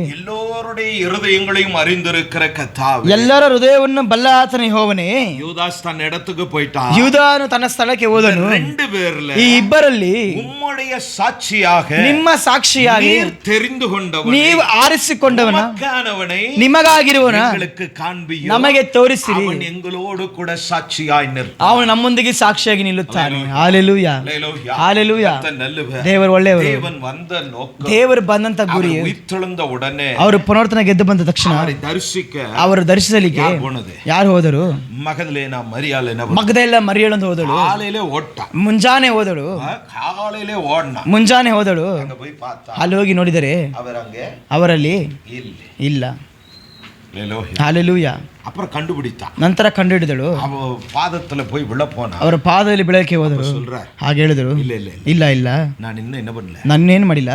ಎಲ್ಲರ ಹೃದಯವನ್ನು ಬಲ್ಲ ಆತನ ಯೆಹೋವನೇ, ಯೂದಾನು ತನ್ನ ಸ್ಥಳಕ್ಕೆ ಹೋದನು. ಈ ಇಬ್ಬರಲ್ಲಿ ನಿಮ್ಮ ಸಾಕ್ಷಿಯಾಗಿ ನೀವು ಆರಿಸಿಕೊಂಡವನ ನಿಮಗಾಗಿರುವನ ನಮಗೆ ತೋರಿಸಿರಿ. ಅವನು ನಮ್ಮೊಂದಿಗೆ ಸಾಕ್ಷಿಯಾಗಿ ನಿಲ್ಲುತ್ತಾನೆ. Hallelujah, hallelujah. ದೇವರು ಒಳ್ಳೆಯವರು. ದೇವರು ಬಂದಂತ ಗುರಿ ಅವರು ಪುನರ್ತನ ಗೆದ್ದು ಬಂದ ತಕ್ಷಣ ಅವರು ದರ್ಶಿಸಲಿಕ್ಕೆ ಯಾರು ಹೋದರು? ಮಗದೆಲ್ಲ ಮರಿಯಳೊಂದು ಹೋದಳು. ಮುಂಜಾನೆ ಹೋದಳು. ಅಲ್ಲಿ ಹೋಗಿ ನೋಡಿದರೆ ಅವರಲ್ಲಿ ಇಲ್ಲ. ಹಲ್ಲೇಲೂಯಾ. அப்புறம் கண்டுபிடித்தா, ನಂತರ ಕಂಡುಹಿಡಿದಳು. ಪಾದத்துல போய் விழப்போனா, ಅವರ ಪಾದದಲ್ಲಿ ಬೆಳಕ್ಕೆ ಹೋದರು. ಹಾಗೆ ಹೇಳಿದರು, ಇಲ್ಲ ಇಲ್ಲ, ನಾನು ಇನ್ನೂ என்ன பண்ணல, ನನ್ನೇನು ಮಾಡಿಲ್ಲ.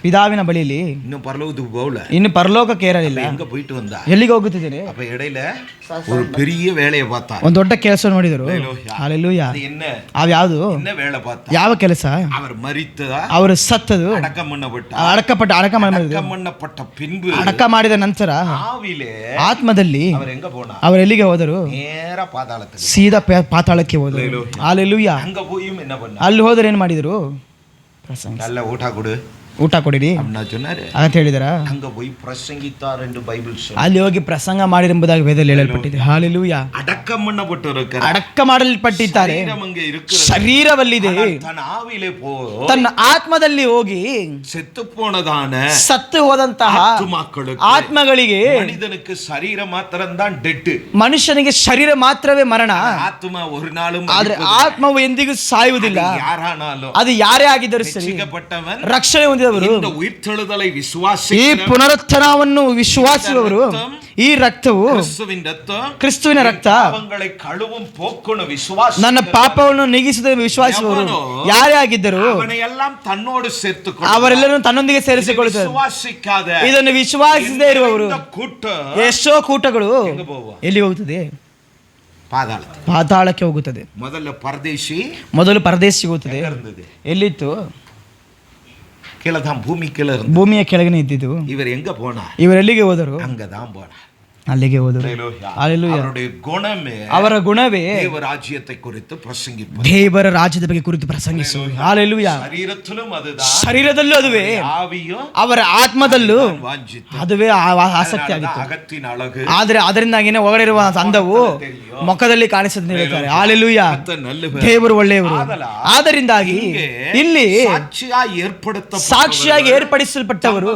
ಪಿದಾವಿನ ಬಳಿಯಲ್ಲಿ ಇನ್ನೂ ಪರಲೋಕಕ್ಕೆ போகல, ಇನ್ನು ಪರಲೋಕಕ್ಕೆ ಏರಲಿಲ್ಲ. எங்க போயிட்டு வந்தா, ಎಲ್ಲಿಗೆ ಹೋಗುತ್ತಿದ್ದೇನೆ. அப்ப இடையில ஒரு பெரிய வேலையை பார்த்தா, ಒಂದು ದೊಡ್ಡ ಕೆಲಸ ನೋಡಿದರು. ಹಲ್ಲೇಲೂಯಾ. ಯಾವುದು வேலை பார்த்தா, ಯಾವ ಕೆಲಸ? அவர் மரித்தத, ಅವರು ಸತ್ತದು, அடக்கம் பண்ணப்பட்ட பின்பு, ಅಡಕ ಮಾಡಿದ ನಂತರ ಆತ್ಮದಲ್ಲಿ ಅವರು ಎಲ್ಲಿಗೆ ಹೋದರು? ಸೀದಾ ಪಾತಾಳಕ್ಕೆ ಹೋದರು. ಹಲ್ಲೇಲೂಯಾ. ಅಲ್ಲಿ ಹೋದರೆ ಏನ್ ಮಾಡಿದರು? நல்ல ಊಟ ಕೊಡು, ಊಟ ಕೊಡಿರಿ அப்படின்னா சொன்னாரு. ಅಂತ ಹೇಳಿದಾರ. அங்க போய் பிரசங்கித்தார் என்று பைபிள் சொல்லுது. ಅಲ್ಲಿ ಹೋಗಿ ಪ್ರಸಂಗ ಮಾಡಿರೆಂಬುದಾಗಿ ವೇದದಲ್ಲಿ ಹೇಳಲ್ಪಟ್ಟಿದೆ. ಹಾಲೆಲೂಯಾ. அடக்கம் பண்ணப்பட்டிருக்கிறார். ಅಡಕ್ಕ ಮಾಡಲ್ಪಟ್ಟಿದ್ದಾರೆ. சரீரம் அங்கே இருக்கிறது. ಶರೀರವಲ್ಲಿದೆ. தன் ஆவியிலே ತನ್ನ ಆತ್ಮದಲ್ಲಿ ಹೋಗಿ செத்து போனதான ಸತ್ತು ಹೋದಂತಹ ಆತ್ಮಗಳಿಗೆ மனிதனுக்கு சரீரம் மாத்திரம் தான் டெட். ಮನುಷ್ಯನಿಗೆ ಶರೀರ ಮಾತ್ರವೇ ಮರಣ. ಆತ್ಮ ஒரு நாளும் ಆದ್ರೆ ಆತ್ಮವು ಎಂದಿಗೂ ಸಾಯುವುದಿಲ್ಲ. ಯಾರಾನಾலும் ಅದು ಯಾರೇ ಆಗಿದ್ದರೂ ಸರಿ ರಕ್ಷಣೆ ಹೊಂದಿದವರು இந்த உயிர்த்தெழுதலை விசுவாசி ಈ ಪುನರುತ್ಥಾನವನ್ನು ವಿಶ್ವಾಸಿಸುವವರು ಈ ರಕ್ತವು ಕ್ರಿಸ್ತುವಿನ ರಕ್ತ ಪಾಪங்களை ಕಳುவும் போக்குன விசுவாசி ನನ್ನ ಪಾಪವನ್ನು ನೀಗಿಸುವ ವಿಶ್ವಾಸಿಸುವವರು ಯಾರೇ ಆಗಿದ್ದರು ಅವನೆல்லாம் ತನ್ನೋಡು ಸೇರಿಸಿಕೊಳ್ಳುತ್ತಾರೆ. ಅವರೆಲ್ಲರನ್ನು ತನ್ನೊಂದಿಗೆ ಸೇರಿಸಿಕೊಳ್ಳುತ್ತಾರೆ. ವಿಶ್ವಾಸಿಕಾದ ಇದನ್ನು ವಿಶ್ವಾಸಿಸದೇ ಇರುವವರು ಕೂಟ ಎಷ್ಟೋ ಕೂಟಗಳು ಎಲ್ಲಿ ಹೋಗುತ್ತದೆ? ಪಾತಾಳಕ್ಕೆ ಹೋಗುತ್ತದೆ. ಮೊದಲು ಪರದೇಶಿಗೆ ಹೋಗುತ್ತದೆ. ಎಲ್ಲಿತ್ತು? ಭೂಮಿಯ ಕೆಳಗನೆ ಇದ್ದಿದ್ದು. ಇವರು ಎಲ್ಲಿಗೆ ಹೋದರು? ಅಲ್ಲಿಗೆ ಹೋದರು. ಅವರ ಗುಣವೇ ದೇವರ ರಾಜ್ಯದ ಬಗ್ಗೆ ಕುರಿತು ಪ್ರಸಂಗಿಸು. ಹಾಲೆಲೂಯಾ. ಶರೀರದಲ್ಲೂ ಅದುವೇ, ಅವರ ಆತ್ಮದಲ್ಲೂ ಅದುವೇ ಆಸಕ್ತಿ ಆಗಿತ್ತು. ಆದ್ರೆ ಅದರಿಂದಾಗಿನೇ ಒಳಗಡೆ ಇರುವ ಅಂದವು ಮುಖದಲ್ಲಿ ಕಾಣಿಸುತ್ತೆ ಹೇಳ್ತಾರೆ. ಹಾಲೆಲೂಯಾ. ದೇವರು ಒಳ್ಳೆಯವರು. ಆದ್ದರಿಂದಾಗಿ ಇಲ್ಲಿ ಸಾಕ್ಷಿಯಾಗಿ ಏರ್ಪಡಿಸಲ್ಪಟ್ಟವರು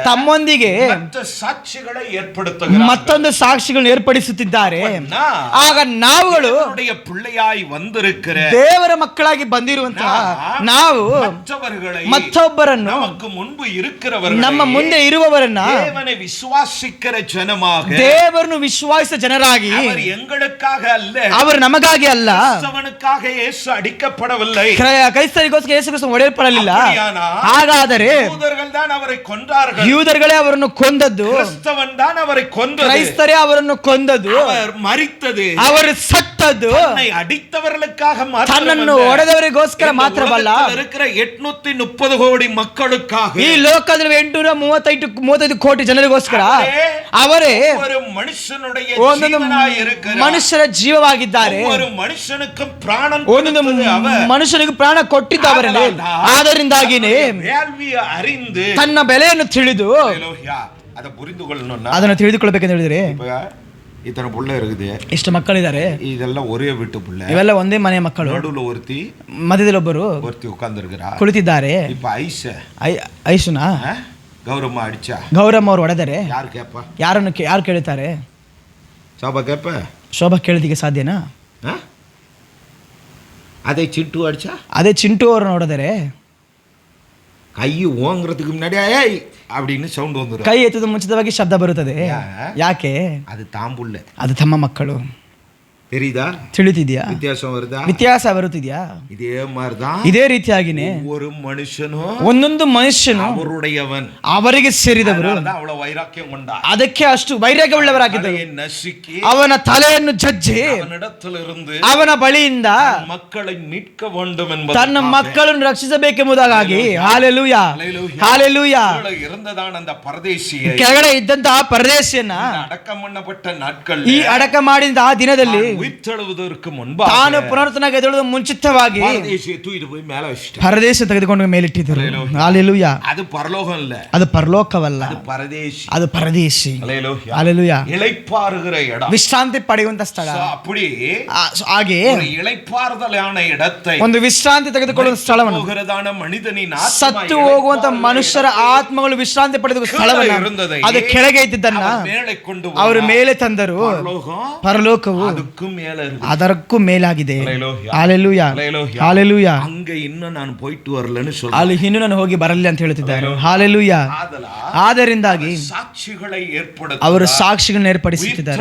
ತಮ್ಮೊಂದಿಗೆ ಮತ್ತೊಂದು ಸಾಕ್ಷಿಗಳನ್ನು ಏರ್ಪಡಿಸುತ್ತಿದ್ದಾರೆ. ಆಗ ನಾವುಗಳು ದೇವರ ಮಕ್ಕಳಾಗಿ ಬಂದಿರುವಂತಹ ನಾವು ಮತ್ತೊಬ್ಬರನ್ನು ನಮ್ಮ ಮುಂದೆ ಇರುವವರನ್ನ ದೇವರನ್ನು ವಿಶ್ವಾಸಿಸ ಜನರಾಗಿ ಅವರು ನಮಗಾಗಿ ಅಲ್ಲ ಕ್ರೈಸ್ತರಿಗೋಸ್ಕರ ಯೇಸು ಕ್ರಿಸ್ತನು ಹೊಡೆಯಲ್ಪಡಲಿಲ್ಲ. ಹಾಗಾದರೆ ಯೂದರುಗಳೇ ಅವರನ್ನು ಕೊಂದದ್ದು, ಕ್ರೈಸ್ತರೇ ಅವರನ್ನು ಕೊಂದದ್ದು, ಅವರು ಸತ್ತದ್ದು ತನ್ನನ್ನು ಹೊಡೆದವರಿಗೋಸ್ಕರ ಮಾತ್ರವಲ್ಲ, 830 ಕೋಟಿ ಮಕ್ಕಳಕ್ಕಾಗ, ಈ ಲೋಕದಲ್ಲಿ 835 ಕೋಟಿ ಜನರಿಗೋಸ್ಕರ ಅವರೇ ಒಂದೊಂದು ಮನುಷ್ಯರ ಜೀವವಾಗಿದ್ದಾರೆ. ಒಂದೊಂದು ಮನುಷ್ಯನಿಗೆ ಪ್ರಾಣ ಕೊಟ್ಟಿದ್ದವರೇ. ಆದ್ದರಿಂದಾಗಿನೇ ತನ್ನ ಬೆಲೆಯನ್ನು ತಿಳಿದು ಅದನ್ನು ತಿಳಿದುಕೊಳ್ಬೇಕಂತ ಹೇಳಿದ್ರೆ இத்தனை புள்ள இருக்குது, ಇಷ್ಟು ಮಕ್ಕಳಿದ್ದಾರೆ, ಇದೆல்லாம் ஒரே வீட்டு புள்ள, ಇವೆಲ್ಲ ಒಂದೇ ಮನೆಯ ಮಕ್ಕಳು. ನಡುவில் ஒருத்தி, ಮಧ್ಯದಲ್ಲಿ ಒಬ್ಬರು ஒருத்தி உட்கார்ந்திருக்கிறா, ಕುಳಿತಿದ್ದಾರೆ. இப்ப ಐಶುನಾ ಗೌರಮ್ಮ ಅಡಿಚಾ, ಗೌರಮ್ಮ ಅವರು ಹೊಡೆದರೆ ಯಾರು ಕೇಪ, ಯಾರು ಕೇಳುತ್ತಾರೆ? ಶೋಭಾ ಕೇಪ, ಶೋಭಾ ಕೇಳೋದಿಕ್ಕೆ ಸಾಧ್ಯನಾ? ಅದೇ ಚಿಂಟು ಅಡಿಚಾ, ಅದೇ ಚಿಂಟು ಅವರು ನೋಡಿದರೆ ಕೈ ಓಂಗ್ರದಕ್ಕೆ ಮುன்னாಡಿ அப்படின்னு ಸೌಂಡ್ வந்துரும். ಕೈ ಎತ್ತದ ಮುಂಚಿತವಾಗಿ ಶಬ್ದ ಬರುತ್ತದೆ. ಯಾಕೆ? ಅದು ತಾಂಬುಳ್ಳೆ, ಅದು ತಮ್ಮ ಮಕ್ಕಳು. தெரியுதா? ತಿಳಿತಿದ್ಯಾ? ವ್ಯತ್ಯಾಸ ಬರುತ್ತಿದ್ಯಾ? ಇದೇ ರೀತಿಯಾಗಿನೇ ஒரு ಮನುಷ್ಯನು ಒಂದೊಂದು ಮನುಷ್ಯನು ಅವರುடையவன், ಅವರಿಗೆ ಸೇರಿದವರು. ಅವಳ ವೈರಾಗ್ಯ ಕೊಂಡ, ಅದಕ್ಕೆ ಅಷ್ಟು ವೈರಾಗ್ಯವುಳ್ಳವರಾಗಿದ್ದರು. ಅವನ ತಲೆಯನ್ನು ಜಜ್ಜಿ ಅವನ ಬಳಿಯಿಂದ ಮಕ್ಕಳನ್ನು ಮೀಟ್ಕ வேண்டும் ಎಂಬ, ತನ್ನ ಮಕ್ಕಳನ್ನು ರಕ್ಷಿಸಬೇಕೆಂಬುದಾಗಿ. Hallelujah, hallelujah. ಇರಂದದಾನ அந்த ಪರದೇಶಿ, ಕೆಳಗಡೆ ಇದ್ದಂತಹ ಪರದೇಶಿಯನ್ನ ಅಡಕ ಮಾಡಪಟ್ಟ ನಾಟ್ಗಳು, ಈ ಅಡಕ ಮಾಡಿದ ಆ ದಿನದಲ್ಲಿ ಉಯಿರ್ತಳುವುದಕ್ಕೆ ಮುನ್பாக ತಾನು ಪುನರುತ್ಥಾನಕ್ಕೆ ಎದ್ದೇಳುವ ಮುಂಚಿತವಾಗಿ ಪರದೇಶ ತೆಗೆದುಕೊಂಡು ಮೇಲಿಟ್ಟಿದ್ದರು. ಹಾಲೆಲೂಯಾ. ಅದು ಪರಲೋಕ ಅಲ್ಲ, ಅದು ಪರಲೋಕವಲ್ಲ, ಅದು ಪರದೇಶಿ, ಅದು ಪರದೇಶಿ. ಹಾಲೆಲೂಯಾ. ಇளைப்பாறுகிற இடம், ವಿಶ್ರಾಂತಿ ಪಡೆಯುವಂತ ಸ್ಥಳ. அப்படி ಹಾಗೆ இளைப்பாறுதலான இடத்தை, ಒಂದು ವಿಶ್ರಾಂತಿ ತೆಗೆದುಕೊಳ್ಳುವ ಸ್ಥಳವನ್ನು, ಮನಿದನಿನ ಸತ್ತು ಹೋಗುವಂತ ಮನುಷ್ಯರ ಆತ್ಮಗಳು ವಿಶ್ರಾಂತಿ ಪಡೆದ ಸ್ಥಳವನ್ನು, ಅದು ಕೆಳಗೆ ಇದ್ದದನ್ನ ಅವರು ಮೇಲೆ ತಂದರು. ಪರಲೋಕವು ಅದಕ್ಕೂ ಮೇಲಾಗಿದೆ. Hallelujah, hallelujah. அங்க இன்னும் நான் போயிட்டு வரலன்னு சொல்றேன், ಅಲ್ಲಿ ಇನ್ನೂ ನಾನು ಹೋಗಿ ಬರಲಿಲ್ಲ ಅಂತ ಹೇಳುತ್ತಿದ್ದಾರೆ. ಹಾಲೆಲೂಯಾ. ಆದ್ದರಿಂದಾಗಿ ಸಾಕ್ಷಿகளை ಏರ್ಪಡುತ್ತಾರೆ, ಅವರು ಸಾಕ್ಷಿಗಳನ್ನು ಏರ್ಪಡಿಸುತ್ತಿದ್ದಾರೆ.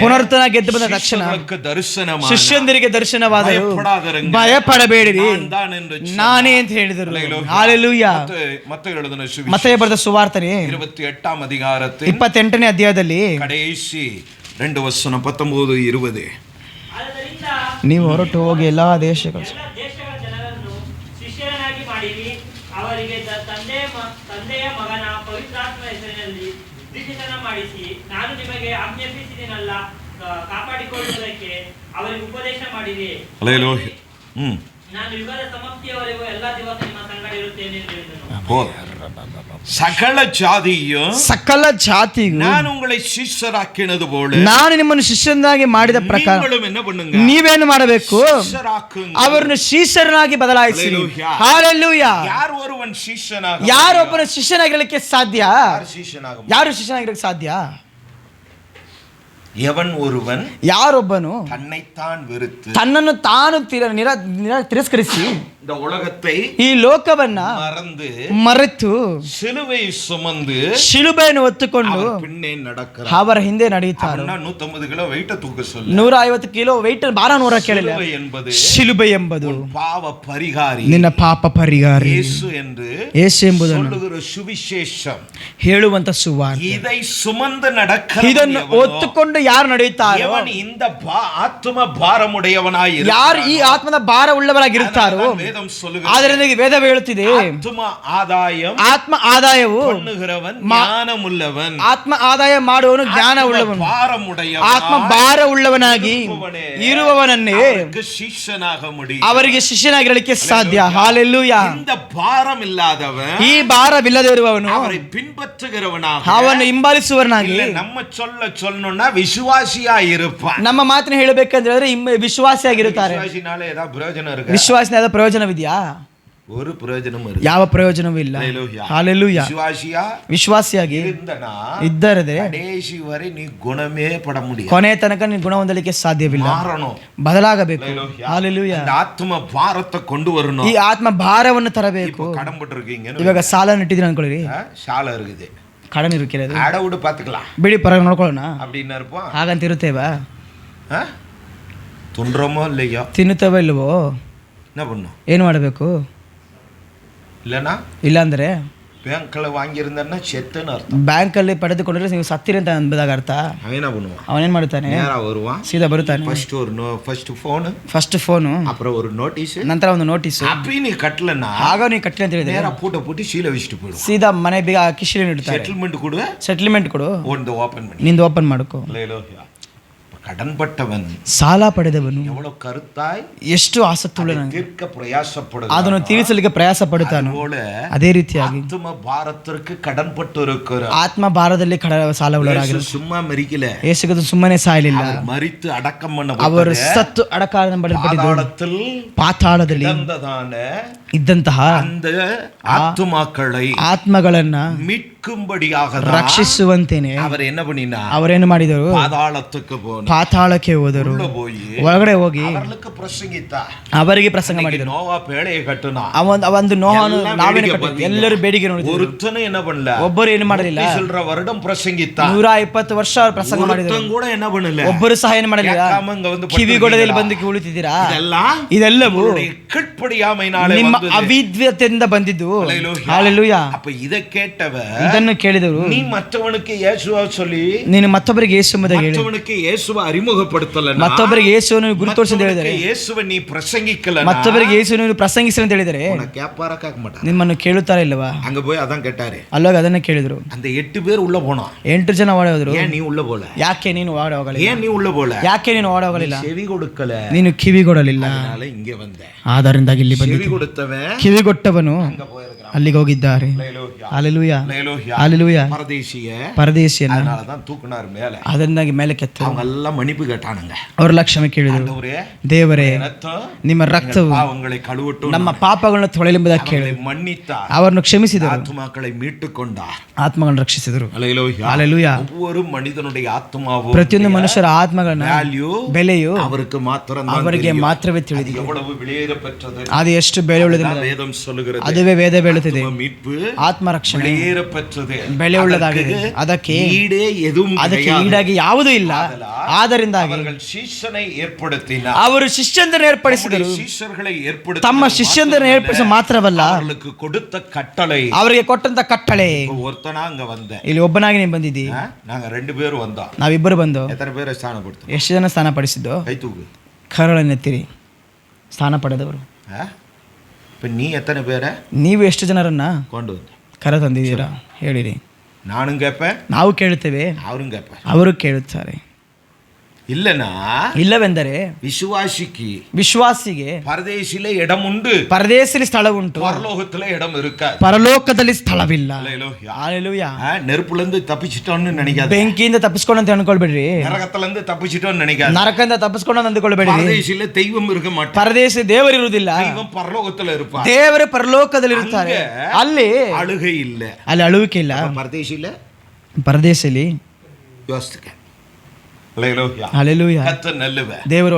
ಪುನರುತ್ಥಾನ ಗೆದ್ದು ಬಂದ ತಕ್ಷಣ ಶಿಷ್ಯಂದರಿಗೆ ದರ್ಶನವಾದರು. ಭಯಪಡಬೇಡಿರಿ, ನಾನೇ ಅಂತ ಹೇಳಿದರು. ಹಾಲೆಲೂಯಾ. ಮತ್ತೇ ಬರೆದ ಸುವಾರ್ತೆ 28ನೇ ಅಧಿಕಾರത്തിൽ 28ನೇ ಅಧ್ಯಾಯದಲ್ಲಿ ಕಡೆಯಸಿ 2 ವಚನ 19-20, ನೀವು ಹೊರಟು ಹೋಗಿ ಎಲ್ಲಾ ದೇಶಗಳ ಜನರನ್ನು ಶಿಷ್ಯರನ್ನಾಗಿ ಮಾಡಿರಿ, ಅವರಿಗೆ ತಂದೆಯ ಮಗನ ಪವಿತ್ರಾತ್ಮ ಹೆಸರಿನಲ್ಲಿ ದೀಕ್ಷಾಸ್ನಾನ ಮಾಡಿಸಿ, ನಾನು ನಿಮಗೆ ಆಜ್ಞಾಪಿಸಿದೆನಲ್ಲ ಕಾಪಾಡಿಕೊಳ್ಳುವುದಕ್ಕೆ ಅವರಿಗೆ ಉಪದೇಶ ಮಾಡಿರಿ. ನಾನು ಯುಗದ ಸಮಾಪ್ತಿಯವರೆಗೂ ಎಲ್ಲಾ ದಿವಸ ನಿಮ್ಮ ಸಂಗಡ ಮಾಡಿರುತ್ತೇನೆ ಎಂದು ಹೇಳಿದನು. சகல ஜாதியும் ಸಕಲ ಜಾತಿಗೂ நான் உங்களை ಶಿಷ್ಯರಾಕಿನದು போல ನಾನು ನಿಮ್ಮನ್ನು ಶಿಷ್ಯನಾಗಿ ಮಾಡಿದ ಪ್ರಕಾರ நீங்களும் என்ன பண்ணுங்க, ನೀವೇನು ಮಾಡಬೇಕು, ಶಿಷ್ಯರಾக்குங்க. ಅವರನ್ನು ಶಿಷ್ಯರನ್ನಾಗಿ ಬದಲಾಯಿಸಿ. Hallelujah. ಹಾಲೆಲೂಯಾ. யார் ஒருவன் ಶಿಷ್ಯನಾಗ, ಯಾರೊಬ್ಬನ ಶಿಷ್ಯನಾಗಿರಲಿಕ್ಕೆ ಸಾಧ್ಯ? ಯಾರು ಶಿಷ್ಯನಾಗ, ಯಾರು ಶಿಷ್ಯನಾಗಿರಲಿಕ್ಕೆ ಸಾಧ್ಯ? எவன் ஒருவன் ಯಾರೊಬ್ಬನು தன்னைத்தான் வெறுத்து ತನ್ನನ್ನು ತಾನು ತಿರಸ್ಕರಿಸಿ இந்த உலகத்தை ಈ ಲೋಕವನ್ನ ಮರೆತು சிலுவை சுமந்து ಶಿಲುಬೆಯನ್ನು ಹೊತ್ತುಕೊಂಡು பின்னே நடக்கிறார். ಅವರ ಹಿಂದೆ ನಡೆಯುತ್ತಾರೆ. 150 கிலೋ வெயிட்ட தூக்க சொல்லு. 150 ಕಿಲೋ ವೆಯ್ಟ್ ಭಾರ 100 ಕೇಳಿಲ್ಲ. ಶಿಲುಬೆ ಎಂಬುದು பாவ பரிகாரி, ನಿನ್ನ ಪಾಪ ಪರಿಹಾರಿ ಯೇಸು என்று ಯೇಸು ಎಂಬುದನ್ನು சொல்லுகிற சுவிசேஷம், ಹೇಳುವಂತ ಸುವಾರ್ತೆ. இதை சுமந்து நடக்கிற ಇದನ್ನು ಹೊತ್ತುಕೊಂಡು ಯಾರು ನಡೆಯುತ್ತಾರೋ, இந்த ஆத்ம பாரமுடையவனாய் ಯಾರು ಈ ಆತ್ಮದ ಭಾರ ಉಳ್ಳವರಾಗಿರುತ್ತಾರೋ, ಆದ್ದರಿಂದ ವೇದ ಹೇಳುತ್ತಿದೆ, ಆತ್ಮ ಆದಾಯವು ಆತ್ಮ ಆದಾಯ ಮಾಡುವವನು ಜ್ಞಾನ ಉಳ್ಳವನು, ಆತ್ಮ ಭಾರ ಉಳ್ಳವನಾಗಿ ಇರುವವನನ್ನೇ ಅವರಿಗೆ ಶಿಷ್ಯನಾಗಿರಲಿಕ್ಕೆ ಸಾಧ್ಯ. ಹಾಲೆಲೂಯಾ. ಈ ಭಾರವಿಲ್ಲದೆ ಇರುವವನು ಅವನು ಹಿಂಬಾಲಿಸುವವನಾಗಿ, ನಮ್ಮ ಮಾತಿನ ಹೇಳಬೇಕಂದ್ರೆ ವಿಶ್ವಾಸಿಯಾಗಿರುತ್ತಾರೆ. ವಿಶ್ವಾಸದ ಪ್ರಯೋಜನವಿದೆಯಾ? ஒரு ಪ್ರಯೋಜನವೂ ಯಾವ ಪ್ರಯೋಜನವೂ ಇಲ್ಲ. ಹಾಲೆಲೂಯಾ. ವಿಶ್ವಾಸಿಯಾಗಿ ಇದ್ದರದೆ ನೀ ಗುಣಮೇ ಪಡ முடியாது, ಕೊನೆಯ ತನಕ ನೀನು ಗುಣ ಹೊಂದಲಿಕ್ಕೆ ಸಾಧ್ಯವಿಲ್ಲ, ಬದಲಾಗಬೇಕು. ಹಾಲೆಲೂಯಾ. ಆತ್ಮ ಭಾರತ ಕೊಂಡು ವರணும். ಈ ಆತ್ಮ ಭಾರವನ್ನು ತರಬೇಕು. ಕடன் ಪಟ್ಟಿருக்கீங்க, ಇವಾಗ ಸಾಲ ಇಟ್ಟಿದ್ದೀರ ಅನ್ಕೊಳ್ಳಿ, ಸಾಲ இருக்குது, ಕடன் ಇರುತ್ತದೆ, ಆಡ ಉಡು ಪಾತಕಲಾ ಬಿಡಿ ಪರ ನೋಡ್ಕೊಳ್ಳೋಣ அப்படினா இருப்போம். ಹಾಗಂತ ಇರುತ್ತೇವಾ? ತುಂಡ್ರಮೋ ಇಲ್ಲಯ್ಯೋ, ತಿನ್ನುತ್ತವೋ ಇಲ್ಲವೋ, ಏನು ಮಾಡಬೇಕು? ಇಲ್ಲನಾ ಇಲ್ಲ ಅಂದ್ರೆ ಬ್ಯಾಂಕಲ್ಲಿ ವಾಂಗಿರಂದನ್ನ ಚೆತ್ತನ ಅರ್ಥ. ಬ್ಯಾಂಕಲ್ಲಿ ಪಡೆದುಕೊಂಡ್ರೆ ನೀವು ಸತ್ತಿರಿ ಅಂತ ಅಂಬುದಾಗ ಅರ್ಥ. ಅವನೇನ್ ಮಾಡ್ತಾನೆ? ಸೀದಾ ಬರುತ್ತಾನೆ. ಫಸ್ಟ್ ಫೋನು, ನಂತರ ಒಂದು ನೋಟಿಸ್, ಆಗ ನೀವು ಕಟ್ಟಲಿ ಅಂತ ಹೇಳಿದ್ರೆ ಸೀದಾ ಮನೆ ಬೇಗ ಕಿಶಿಲಿ ಇಡ್ತಾರೆ. ಸೆಟಲ್ಮೆಂಟ್ ಕೊಡು, ನಿಂದು ಓಪನ್ ಮಾಡ್ಕೋ. கடன் பட்டவன், ಸಾಲ ಪಡೆದವನು எவ்வளவு கருத்தாய் ಎಷ್ಟು ಆಸಕ್ತಿಯುಳ್ಳವನು, தீர்க்க பிரயாசப்படுகிறான், ಅದನ್ನು ತೀರಿಸಲಿಕ್ಕೆ ಪ್ರಯಾಸ ಪಡುತ್ತಾನೆ. ಅದೇ ರೀತಿಯಾಗಿ ಆತ್ಮ ಭಾರತಕ್ಕೆ ಕடன் ಪಟ್ಟಿರುಕ್கிறார். ಆತ್ಮ ಭಾರದಲ್ಲಿ ಸಾಲ ಉಳ್ಳವರಾಗಿರು. ಸುಮ್ಮನೆ ಮರಿಕಲ, ಯೇಸುಕ್ರಿಸ್ತು ಸುಮ್ಮನೆ ಸಾಯಲಿಲ್ಲ, ಮರಿತು ಅಡக்கம் பண்ண, ಅವರು ಸತ್ತು ಅಡಕ ಮಾಡಲ್ಪಟ್ಟಿದ್ದರು. ಪಾತಾಳದಲ್ಲಿ ಇದ್ದಂತಹ ಆತ್ಮಗಳನ್ನ ರಕ್ಷಿಸುವಂತೇನೆ ಅವರೇನು ಮಾಡಿದರು? ಪಾತಾಳಕ್ಕೆ ಹೋದರು. ಒಳಗಡೆ ಹೋಗಿ ಅವರಿಗೆ ಪ್ರಸಂಗ ಮಾಡಿದರು. ಒಂದು ನೋಹನು ನಾವೇನು ಕಟ್ಟಿದ್ವಿ, ಎಲ್ಲರೂ ಬೇಡಿಕೆ ನೋಡಿದ್ರು. ಒಬ್ಬರು ಏನು ಮಾಡಲಿಲ್ಲ. 120 ವರ್ಷ ಅವರು ಪ್ರಸಂಗ ಮಾಡಿದರು, ಒಬ್ಬರು ಸಹ ಏನು ಮಾಡಲಿಲ್ಲ. ಕಿವಿಗೊಡದಲ್ಲಿ ಬಂದು ಉಳಿತಿದ್ದೀರಾ? ಇದೆಲ್ಲವೂ ನಿಮ್ಮ ಅವಿದ್ಯತೆಯಿಂದ ಬಂದಿದ್ದು. ಹಾಲೆಲೂಯಾ. ಇದನ್ನು ಕೇಳಿದವರು, ನೀನು ಮತ್ತೊಬ್ಬರಿಗೆ ಯೇಸು ಎಂಬುದಾಗಿ ಹೇಳಿ, ಮತ್ತೊಬ್ಬರಿಗೆ ಯೇಸುವನ್ನು ಗುರು ತೋರಿಸಿ ಅಂತ ಹೇಳಿದರೆ, ಮತ್ತೊಬ್ಬರಿಗೆ ಯೇಸುವನ್ನು ಪ್ರಸಂಗಿಸಿ ಅಂತ ಹೇಳಿದರೆ ನಿಮ್ಮನ್ನು ಕೇಳುತ್ತಾರೆ ಇಲ್ಲವಾ? ಅಲ್ವಾಗ ಅದನ್ನ ಕೇಳಿದ್ರು. 8 ಜನ ಓಡಿ ಹೋದ್ರು. ಯಾಕೆ ನೀನು ಓಡಿ ಹೋಗಲಿಲ್ಲ? ಯಾಕೆ ನೀನು ಓಡಿ ಹೋಗಲಿಲ್ಲ? ನೀನು ಕಿವಿಗೊಡಲಿಲ್ಲ. ಆದ್ದರಿಂದಾಗಿ ಇಲ್ಲಿ ಬಂದಿದ್ದೇವೆ. ಕಿವಿಗೊಟ್ಟವನು ಅಲ್ಲಿಗೆ ಹೋಗಿದ್ದಾರೆ. Hallelujah, hallelujah. ಪರದೇಶಿಯನ್ನ ಅದನ್ನಾಗಿ ಮೇಲೆ ಕೆತ್ತ ಅವರೆಲ್ಲ ಕ್ಷಮೆ ಕೇಳಿದರು. ದೇವರೇ, ನಿಮ್ಮ ರಕ್ತವು ನಮ್ಮ ಪಾಪಗಳನ್ನು ತೊಳೆಯಲೆಂಬುದಾಗಿ ಕೇಳಿ ಅವರನ್ನು ಕ್ಷಮಿಸಿದರು, ಆತ್ಮಗಳನ್ನು ರಕ್ಷಿಸಿದರು. ಹಲ್ಲೆಲೂಯಾ. ಪ್ರತಿಯೊಂದು ಮನುಷ್ಯರ ಆತ್ಮಗಳನ್ನ ಬೆಲೆಯು ಅವರಿಗೆ ಮಾತ್ರವೇ ತಿಳಿದಿದೆ. ಅದು ಎಷ್ಟು ಬೆಲೆ ಉಳ್ಳದು, ಅದುವೇ ವೇದ ಹೇಳುತ್ತಿದೆ. ಆತ್ಮ ರಕ್ಷಣೆ ಬೆಲೆ ಉಳ್ಳದಾಗಿದೆ, ಅದಕ್ಕೆ ಈಡಾಗಿ ಯಾವುದೂ ಇಲ್ಲ. ಆದ್ದರಿಂದಾಗಿ ಅವರು ಶಿಷ್ಯಂದರನ್ನು ಏರ್ಪಡಿಸಿದರು. ತಮ್ಮ ಶಿಷ್ಯಂದರನ್ನು ಏರ್ಪಡಿಸ ಮಾತ್ರವಲ್ಲ, ಅವರಿಗೆ ಕೊಟ್ಟಂತ ಕಟ್ಟಳೆ. ಇಲ್ಲಿ ಒಬ್ಬನಾಗಿ ನೀವು ಬಂದಿದ್ದೀ, ನಾವಿಬ್ಬರು ಬಂದು ಎಷ್ಟು ಜನ ಸ್ಥಾನ ಪಡಿಸಿದ್ದು? ಕರಳನ್ನೆತ್ತಿರಿ. ಸ್ಥಾನ ಪಡೆದವರು ನೀವು ಎಷ್ಟು ಜನರನ್ನ ಕರೆ ತಂದಿದ್ದೀರಾ ಹೇಳಿರಿ. ನಾವು ಕೇಳುತ್ತೇವೆ, ಅವರು ಕೇಳುತ್ತಾರೆ. இல்லனா ಇಲ್ಲವೆಂದರೆ ವಿಶ್ವಾಸಿಗೆ ಪರದೇಶಿಲೆ ಇಡಂ ಉಂಟು, ಪರದೇಶದಲ್ಲಿ ಸ್ಥಳ ಉಂಟು, ಪರಲೋಕத்திலே இடம் இருக்க, ಪರಲೋಕದಲ್ಲಿ ಸ್ಥಳವಿಲ್ಲ. ஹalleluya. நெருப்புலந்து தப்பிச்சிட்டோம்னு நினைக்காத, ಬೆಂಕಿಯಿಂದ ತಪ್ಪಿಸಿಕೊಂಡು ಅಂತ ಅನ್ಕೊಳ್ಬೇಡ್ರಿ. ನರಕத்திலந்து ತಪ್ಪಿச்சிட்டோம்னு நினைக்காத, ನರಕದಿಂದ ತಪ್ಪಿಸಿಕೊಂಡು ಅಂತ ಅಂದುಕೊಳ್ಳಬೇಡಿ. ಪರದೇಶಿಲೆ ದೈವಂ இருக்க ಮಾಟ, ಪರದೇಶ ದೇವರು ಇರುವುದಿಲ್ಲ, ದೈವಂ ಪರಲೋಕದಲ್ಲಿ ಇರುತ್ತಾರೆ, ದೇವರು ಪರಲೋಕದಲ್ಲಿ ಇರುತ್ತಾರೆ. ಅಲ್ಲಿ ಅಳುಗೆ ಇಲ್ಲ, ಅಲ್ಲಿ ಅಳುವಿಕೆ ಇಲ್ಲ. ಪರದೇಶಿಲೆ ಪರದೇಶದಲ್ಲಿ ಯೋಚಿಸುತ್ತೆ. ದೇವರು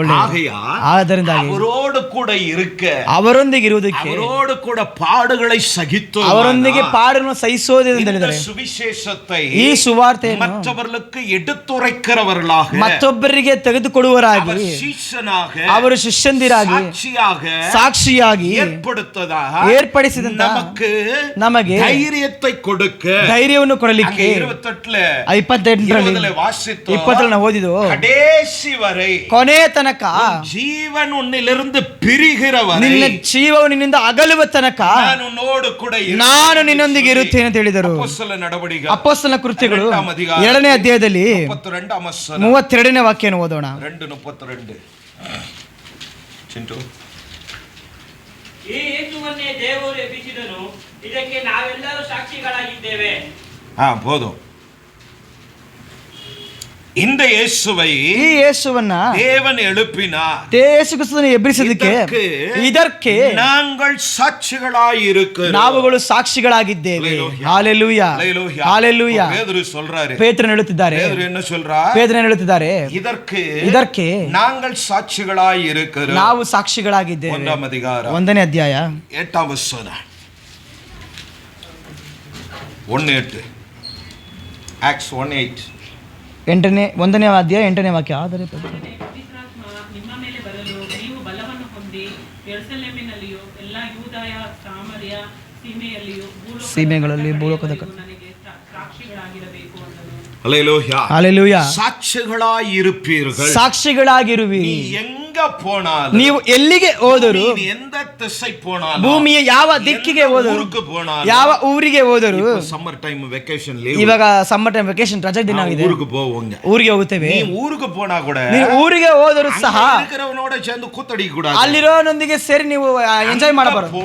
ಆದ್ದರಿಂದ ಅವರೋடு கூட இருக்க, ಅವರೊಂದಿಗೆ ಇರುವುದಕ್ಕೆ, ಅವரோடு கூட பாடுகளை சகித்து, ಅವರೊಂದಿಗೆ ಪಾಡನ್ನು ಸಹಿಸೋದೆಂದರೆ ಸುವಿಶೇಷத்தை, ಈ ಸುವಾರ್ತೆಯನ್ನು மற்றவர்களுக்கு எடுத்துரைக்கிறவர்களாக, ಮತ್ತೊಬ್ಬರಿಗೆ ತೆಗೆದುಕೊಡುವರಾಗಿ, ಅವರು ಶಿಷ್ಯಂದಿರಾಗಿ, ಸಾಕ್ಷಿಯಾಗಿ ಏರ್ಪಡಿಸಿದಂತ ನಮಗೆ ಧೈರ್ಯத்தை கொடுக்க, ಧೈರ್ಯವನ್ನು ಕೊಡಲಿಕ್ಕೆ 28ರಲ್ಲಿ 20 ನಾವು ಓದಿದ್ದು ಕಡೇಸಿ ವರೆ, ಕೊನೆ ತನಕ ಜೀವನ ಉನ್ನಿಲಿருந்து பிரிகிற ವರೆ, ನಿನ್ನ ಜೀವವು ನಿನ್ನಿಂದ ಅಗಲುವ ತನಕ ನಾನು ನಿನ್ನೊಂದಿಗೆ ಇರುತ್ತೇನೆ ಅಂತ ಹೇಳಿದರು. ಅಪೊಸ್ತಲನ ಕೃತ್ಯಗಳು 2ನೇ ಅಧ್ಯಾಯದಲ್ಲಿ 32ನೇ ವಾಕ್ಯವನ್ನು ಓದೋಣ. 2:32. ಚಿಂಟು, ಈ ಯೇಸುವನ್ನೇ ದೇವರು ಎಬ್ಬಿಸಿದನು, ಇದಕ್ಕೆ ನಾವೆಲ್ಲರೂ ಸಾಕ್ಷಿಗಳಾಗಿದ್ದೇವೆ. போதும். இந்த இயேசுவை, ಈ ಯೇಸುವನ್ನ தேவன் எழுப்பினார், ಯೇಸು ಕ್ರಿಸ್ತನನ್ನು ಎಬ್ಬಿಸಿದಕ್ಕೆ ಇದಕ್ಕೆ நாங்கள் சாட்சிகளாய் இருக்கிறோம், ನಾವುಗಳು ಸಾಕ್ಷಿಗಳಾಗಿದ್ದೇವೆ. Hallelujah, hallelujah. ಪೇತ್ರನು சொல்றாரு, ಪೇತ್ರನು ಹೇಳುತ್ತಿದ್ದಾರೆ, ಪೇತ್ರನು என்ன சொல்றா, ಪೇತ್ರನು ಹೇಳುತ್ತಿದ್ದಾರೆ, ಇದಕ್ಕೆ நாங்கள் சாட்சிகளாய் இருக்கிறோம், ನಾವು ಸಾಕ್ಷಿಗಳಾಗಿದ್ದೇವೆ. 1ನೇ ಅಧ್ಯಾಯ 1ನೇ ಅಧ್ಯಾಯ 8ನೇ ವಚನ, 1:8, ಆಕ್ಟ್ಸ್ 1:8, 1ನೇ ಅಧ್ಯಾಯ 8ನೇ ವಾಕ್ಯ. ಆದರೆ ಪವಿತ್ರಾತ್ಮ ನಿಮ್ಮ ಮೇಲೆ ಬರಲು ನೀವು ಬಲವನ್ನು ಹೊಂದಿ ಯೆರೂಸಲೇಮಿನಲ್ಲಿಯೂ ಎಲ್ಲಾ ಯೂದಾಯ ಸಾಮರ್ಯ ಸೀಮೆಗಳಲ್ಲಿ ಭೂಲೋಕದ ನನಗೆ ಸಾಕ್ಷಿಗಳಾಗಿರಬೇಕು ಅಂದನು. ஹalleluya, ஹalleluya. ಸಾಕ್ಷಿಗಳಾಗಿ இருப்பீர்கள், ಸಾಕ್ಷಿಗಳಾಗಿರುವಿರಿ. போனாலும், ನೀವು ಎಲ್ಲಿಗೆ ಹೋದರು, ಎಂದ ದಿಸೆ போனாலும், ಭೂಮಿಯ ಯಾವ ದಿಕ್ಕಿಗೆ ಹೋದರು, ಯಾವ ಊರಿಗೆ ಹೋದರು, ಸಮ್ಮರ್ ಟೈಮ್ ವೆಕೇಶನ್ ಲೀವ್, ಇವಾಗ ಸಮ್ಮರ್ ಟೈಮ್ ವೆಕೇಶನ್ ರಜೆ ದಿನ ಇದೆ, ಊರಿಗೆ ಹೋಗುತ್ತೇವೆ. ಊರಿಗೆ போனா ಕೂಡ, ನೀವು ಊರಿಗೆ ಹೋದರೂ ಸಹ ಇರುವವನೋಡ ಚಂದ ಕೂತಡಿ ಕೂಡ, ಅಲ್ಲಿರೋನೊಂದಿಗೆ ಸೇರಿ ನೀವು ಎಂಜಾಯ್ ಮಾಡಬಾರದು.